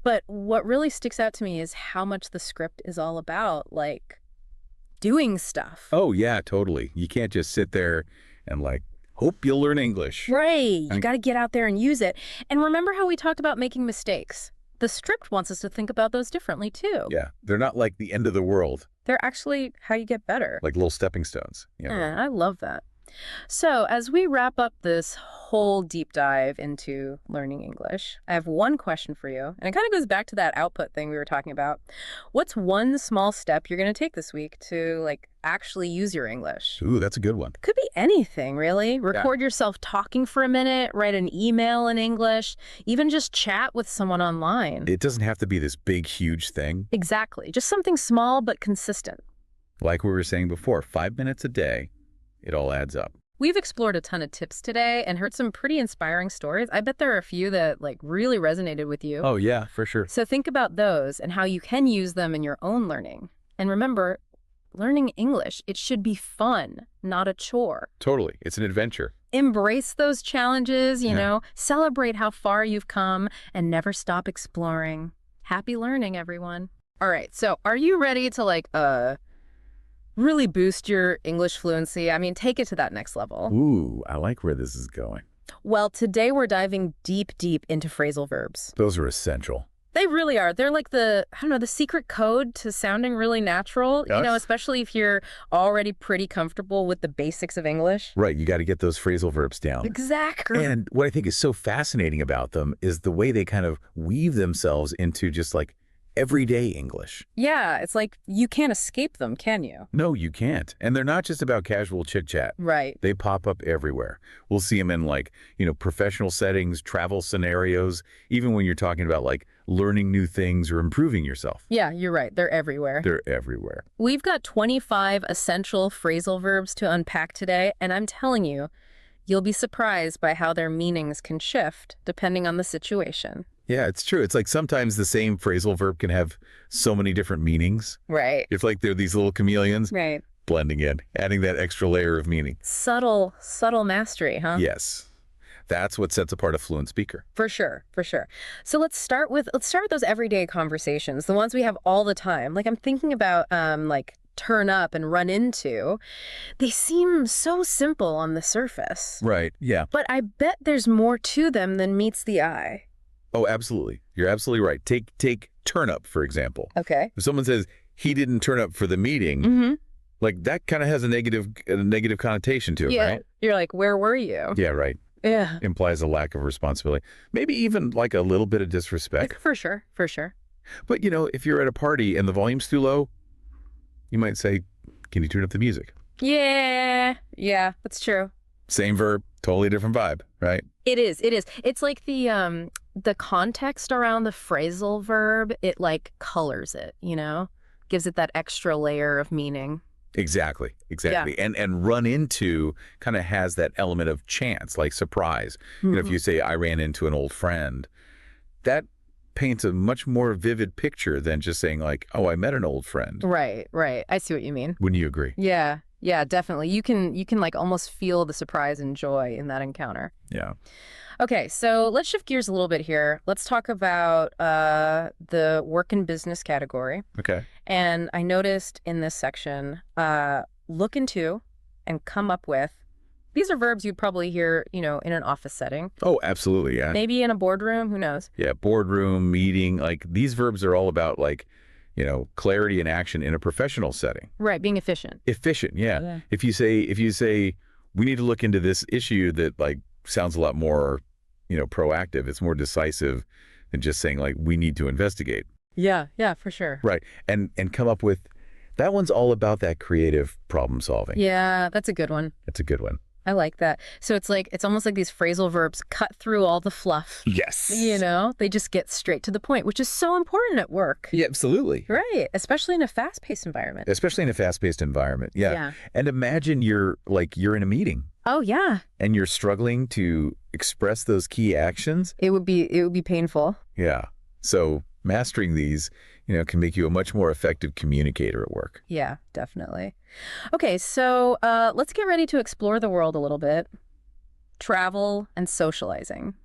But what really sticks out to me is how much the script is all about, like, doing stuff. Oh, yeah, totally. You can't just sit there and like, hope you'll learn English. Right. You got to get out there and use it. And remember how we talked about making mistakes? The script wants us to think about those differently, too. Yeah, they're not like the end of the world. They're actually how you get better. Like little stepping stones. I love that. So as we wrap up this whole deep dive into learning English, I have one question for you. And it kind of goes back to that output thing we were talking about. What's one small step you're going to take this week to like actually use your English? Ooh, that's a good one. Could be anything, really. Record yourself talking for a minute, write an email in English, even just chat with someone online. It doesn't have to be this big, huge thing. Exactly. Just something small but consistent. Like we were saying before, 5 minutes a day, it all adds up. We've explored a ton of tips today and heard some pretty inspiring stories. I bet there are a few that like really resonated with you. Oh, yeah, for sure. So think about those and how you can use them in your own learning. And remember, learning English, it should be fun, not a chore. Totally. It's an adventure. Embrace those challenges, celebrate how far you've come and never stop exploring. Happy learning, everyone. All right, so are you ready to really boost your English fluency. I mean, take it to that next level. Ooh, I like where this is going. Well, today we're diving deep, deep into phrasal verbs. Those are essential. They really are. They're like I don't know, the secret code to sounding really natural, Yes. especially if you're already pretty comfortable with the basics of English. Right, you got to get those phrasal verbs down. Exactly. And what I think is so fascinating about them is the way they kind of weave themselves into just like everyday English. Yeah, it's like you can't escape them, can you? No, you can't. And they're not just about casual chit-chat. Right. They pop up everywhere. We'll see them in like, professional settings, travel scenarios, even when you're talking about like learning new things or improving yourself. Yeah, you're right. They're everywhere. They're everywhere. We've got 25 essential phrasal verbs to unpack today, and I'm telling you, you'll be surprised by how their meanings can shift depending on the situation. Yeah, it's true. It's like sometimes the same phrasal verb can have so many different meanings. Right. It's like they're these little chameleons Right. blending in, adding that extra layer of meaning. Subtle mastery, huh? Yes. That's what sets apart a fluent speaker. For sure, for sure. So let's start with those everyday conversations, the ones we have all the time. Like I'm thinking about like turn up and run into. They seem so simple on the surface. Right. Yeah. But I bet there's more to them than meets the eye. Oh, absolutely. You're absolutely right. Take turn up, for example. Okay. If someone says he didn't turn up for the meeting, Mm-hmm. like that kind of has a negative connotation to it, Yeah. right? You're like, where were you? Yeah, right. Yeah. Implies a lack of responsibility. Maybe even like a little bit of disrespect. For sure, for sure. But, if you're at a party and the volume's too low, you might say, can you turn up the music? Yeah, that's true. Same verb, totally different vibe, right? It is. It's like the context around the phrasal verb, it like colors it, gives it that extra layer of meaning. Exactly. And run into kind of has that element of chance, like surprise. If you say, I ran into an old friend, that paints a much more vivid picture than just saying like, oh, I met an old friend. Right. I see what you mean. Wouldn't you agree? Yeah, definitely. You can like almost feel the surprise and joy in that encounter. Yeah. Okay, so let's shift gears a little bit here. Let's talk about the work and business category. Okay. And I noticed in this section, look into and come up with. These are verbs you'd probably hear, in an office setting. Oh, absolutely. Yeah. Maybe in a boardroom, who knows? Yeah. Boardroom, meeting, like these verbs are all about like, clarity and action in a professional setting. Right, being efficient. Efficient. Yeah. If you say, we need to look into this issue that like sounds a lot more, proactive. It's more decisive than just saying like, we need to investigate. Yeah, for sure. Right. And come up with, that one's all about that creative problem solving. Yeah, that's a good one. That's a good one. I like that. So it's almost like these phrasal verbs cut through all the fluff. Yes. They just get straight to the point, which is so important at work. Yeah, absolutely. Right. Especially in a fast-paced environment. Especially in a fast-paced environment. Yeah. And imagine you're in a meeting. Oh, yeah. And you're struggling to express those key actions. It would be painful. Yeah. So mastering these, can make you a much more effective communicator at work. Yeah, definitely. Okay, so let's get ready to explore the world a little bit. Travel and socializing.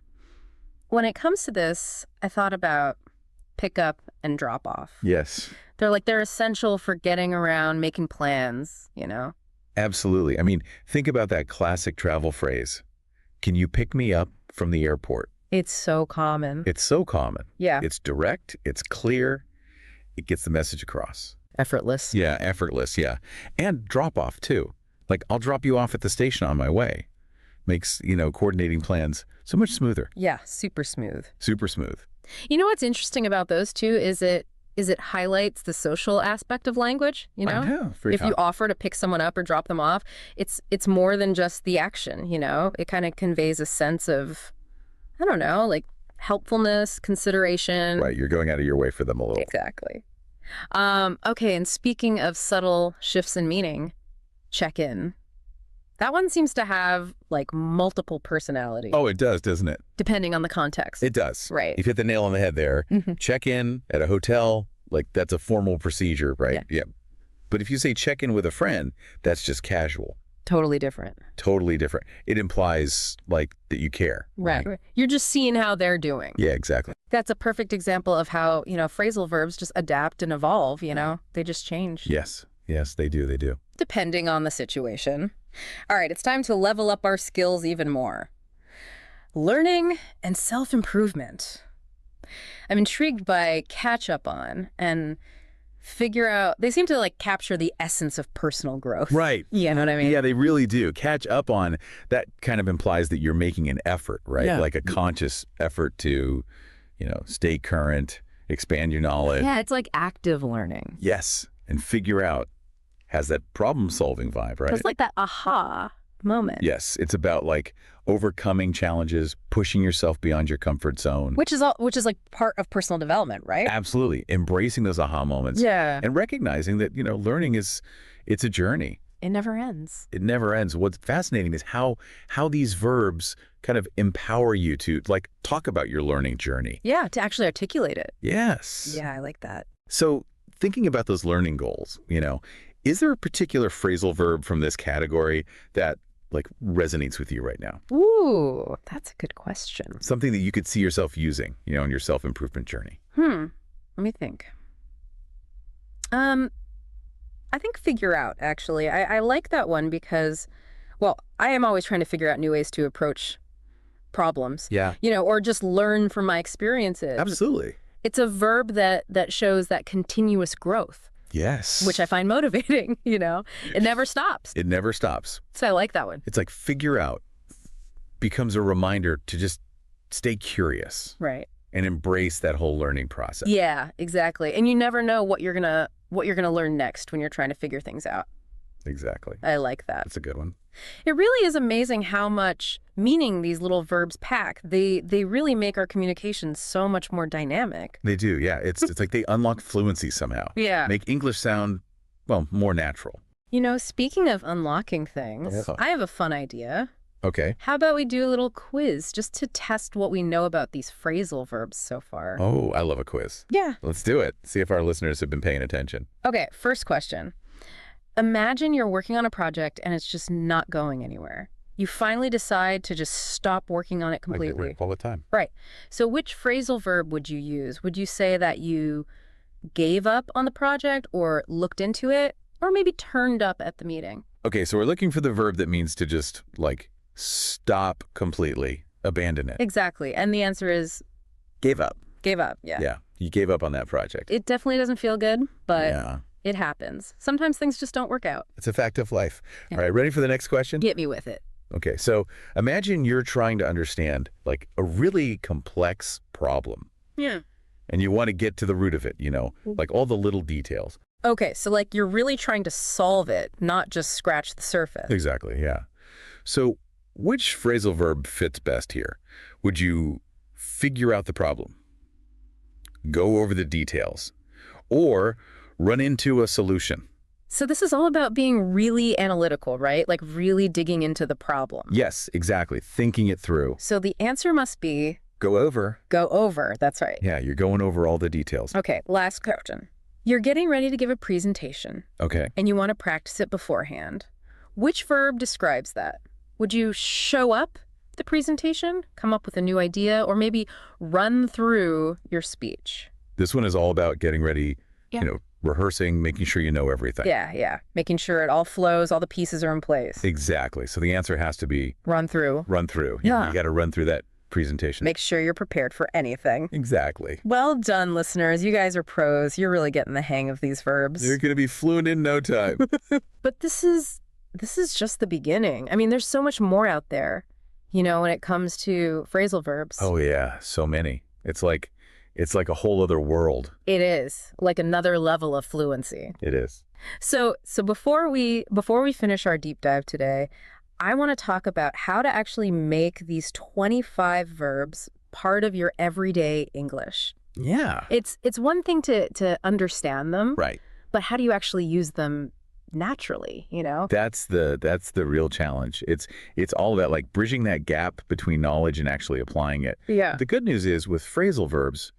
When it comes to this, I thought about pick up and drop off. Yes. They're essential for getting around, making plans, Absolutely. I mean, think about that classic travel phrase. Can you pick me up from the airport? It's so common. It's so common. Yeah. It's direct. It's clear. It gets the message across. Effortless. Yeah, effortless, yeah. And drop off, too. Like, I'll drop you off at the station on my way. Makes, coordinating plans so much smoother. Yeah, super smooth. Super smooth. What's interesting about those two is it highlights the social aspect of language, I know. If you offer to pick someone up or drop them off, it's more than just the action, It kind of conveys a sense of, I don't know, like helpfulness, consideration. Right, you're going out of your way for them a little. Exactly. Okay, and speaking of subtle shifts in meaning, check-in. That one seems to have like multiple personalities. Oh, it does, doesn't it? Depending on the context. It does. Right. You've hit the nail on the head there. Check in at a hotel, like that's a formal procedure, right? Yeah. But if you say check in with a friend, that's just casual. Totally different. Totally different. It implies like that you care. Right. You're just seeing how they're doing. Yeah, exactly. That's a perfect example of how, phrasal verbs just adapt and evolve, they just change. Yes. Yes, they do. They do. Depending on the situation. All right, it's time to level up our skills even more. Learning and self-improvement. I'm intrigued by catch up on and figure out, they seem to like capture the essence of personal growth. Right. You know what I mean? Yeah, they really do. Catch up on, that kind of implies that you're making an effort, right? Yeah. Like a conscious effort to, stay current, expand your knowledge. Yeah, it's like active learning. Yes. And figure out, has that problem-solving vibe, right? It's like that aha moment. Yes. It's about like overcoming challenges, pushing yourself beyond your comfort zone. Which is like part of personal development, right? Absolutely. Embracing those aha moments. Yeah. And recognizing that, learning it's a journey. It never ends. It never ends. What's fascinating is how these verbs kind of empower you to like talk about your learning journey. Yeah, to actually articulate it. Yes. Yeah, I like that. So thinking about those learning goals, is there a particular phrasal verb from this category that like resonates with you right now? Ooh, that's a good question. Something that you could see yourself using, in your self-improvement journey. Let me think. I think figure out, actually. I like that one because, well, I am always trying to figure out new ways to approach problems. Yeah. Or just learn from my experiences. Absolutely. It's a verb that shows that continuous growth. Yes. Which I find motivating, It never stops. It never stops. So I like that one. It's like figure out becomes a reminder to just stay curious. Right. And embrace that whole learning process. Yeah, exactly. And you never know what you're gonna learn next when you're trying to figure things out. Exactly. I like that. That's a good one. It really is amazing how much meaning these little verbs pack. They really make our communication so much more dynamic. They do, yeah. It's like they unlock fluency somehow. Yeah. Make English sound, well, more natural. Speaking of unlocking things, Yeah. I have a fun idea. Okay. How about we do a little quiz just to test what we know about these phrasal verbs so far? Oh, I love a quiz. Yeah. Let's do it. See if our listeners have been paying attention. Okay, first question. Imagine you're working on a project and it's just not going anywhere. You finally decide to just stop working on it completely. All the time. Right. So which phrasal verb would you use? Would you say that you gave up on the project or looked into it or maybe turned up at the meeting? Okay, so we're looking for the verb that means to just like stop completely, abandon it. Exactly. And the answer is Gave up. gave up. Yeah. Yeah, you gave up on that project. It definitely doesn't feel good, but Yeah, it happens. Sometimes things just don't work out. it's a fact of life. Yeah. All right, ready for the next question? Get me with it. Okay, so imagine you're trying to understand like a really complex problem Yeah. and you want to get to the root of it, like all the little details. Okay, so like you're really trying to solve it, not just scratch the surface. Exactly, yeah. So which phrasal verb fits best here? Would you figure out the problem, go over the details, or run into a solution? So this is all about being really analytical, right? Like really digging into the problem. Yes, exactly. Thinking it through. So the answer must be Go over. go over. That's right. Yeah, you're going over all the details. Okay, last question. You're getting ready to give a presentation Okay. and you want to practice it beforehand. Which verb describes that? Would you show up the presentation, come up with a new idea, or maybe run through your speech? This one is all about getting ready, Yeah. rehearsing, making sure you know everything. Yeah. Making sure it all flows, all the pieces are in place. Exactly. So the answer has to be Run through. run through. Yeah. You got to run through that presentation. Make sure you're prepared for anything. Exactly. Well done, listeners. You guys are pros. You're really getting the hang of these verbs. You're going to be fluent in no time. But this is just the beginning. I mean, there's so much more out there, when it comes to phrasal verbs. Oh, yeah. So many. It's like a whole other world. It is like another level of fluency. It is. So before we finish our deep dive today, I want to talk about how to actually make these 25 verbs part of your everyday English. Yeah. It's one thing to understand them, Right. but how do you actually use them naturally, That's the real challenge. It's all about like bridging that gap between knowledge and actually applying it. Yeah. The good news is with phrasal verbs,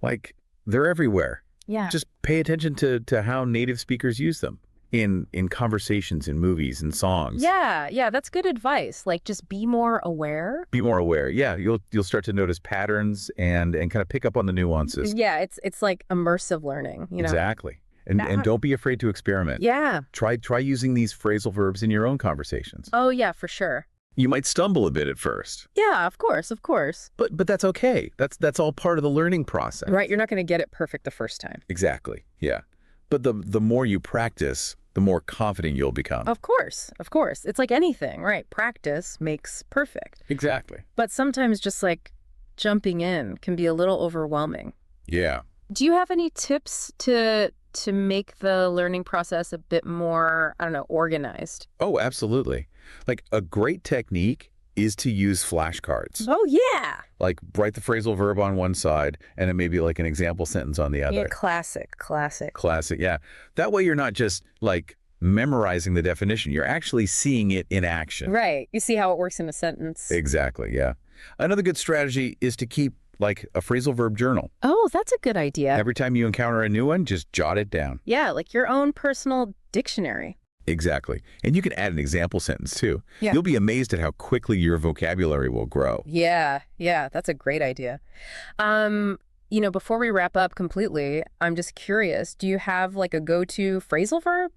like they're everywhere. Yeah. Just pay attention to how native speakers use them in conversations, in movies, and songs. Yeah, that's good advice. Like just be more aware. Be more aware. Yeah, you'll start to notice patterns and kind of pick up on the nuances. Yeah, it's like immersive learning, Exactly. And don't be afraid to experiment. Yeah. Try using these phrasal verbs in your own conversations. Oh, yeah, for sure. You might stumble a bit at first. Yeah, of course, of course. But that's okay. That's all part of the learning process. Right, you're not going to get it perfect the first time. Exactly. Yeah. But the more you practice, the more confident you'll become. Of course, of course. It's like anything, right? Practice makes perfect. Exactly. But sometimes just like jumping in can be a little overwhelming. Yeah. Do you have any tips to make the learning process a bit more, I don't know, organized? Oh, absolutely. Like a great technique is to use flashcards. Oh, yeah. Like write the phrasal verb on one side and it may be like an example sentence on the other. Yeah, classic. Classic, yeah. That way you're not just like memorizing the definition. You're actually seeing it in action. Right. You see how it works in a sentence. Exactly, yeah. Another good strategy is to keep like a phrasal verb journal. Oh, that's a good idea. Every time you encounter a new one, just jot it down. Yeah, like your own personal dictionary. Exactly. And you can add an example sentence too. Yeah. You'll be amazed at how quickly your vocabulary will grow. Yeah, that's a great idea. Before we wrap up completely, I'm just curious, do you have like a go-to phrasal verb?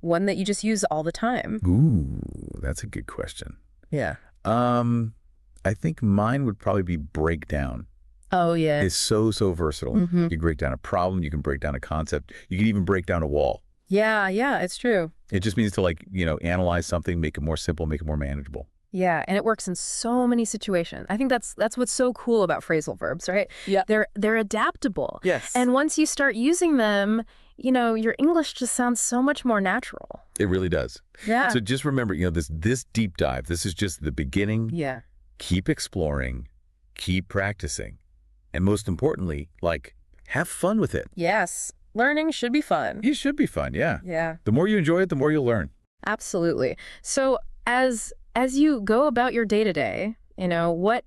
One that you just use all the time? Ooh, that's a good question. Yeah. I think mine would probably be break down. Oh, yeah. It's so versatile. Mm-hmm. You can break down a problem, you can break down a concept, you can even break down a wall. Yeah, it's true. It just means to analyze something, make it more simple, make it more manageable. Yeah, and it works in so many situations. I think that's what's so cool about phrasal verbs, right? Yeah. They're adaptable. Yes. And once you start using them, your English just sounds so much more natural. It really does. Yeah. So just remember, this deep dive, this is just the beginning. Yeah. Keep exploring, keep practicing, and most importantly, have fun with it. Yes. Learning should be fun. It should be fun, yeah. Yeah. The more you enjoy it, the more you'll learn. Absolutely. So as you go about your day-to-day, what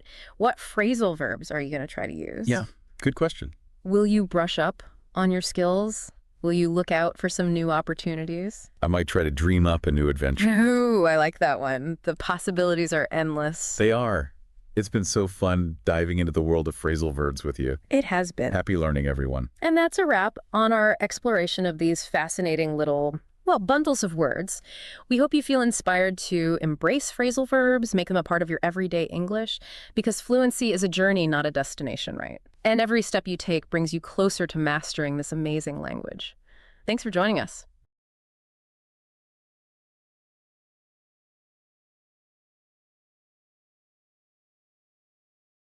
phrasal verbs are you going to try to use? Yeah, good question. Will you brush up on your skills? Will you look out for some new opportunities? I might try to dream up a new adventure. Ooh, I like that one. The possibilities are endless. They are. It's been so fun diving into the world of phrasal verbs with you. It has been. Happy learning, everyone. And that's a wrap on our exploration of these fascinating little, bundles of words. We hope you feel inspired to embrace phrasal verbs, make them a part of your everyday English, because fluency is a journey, not a destination, right? And every step you take brings you closer to mastering this amazing language. Thanks for joining us.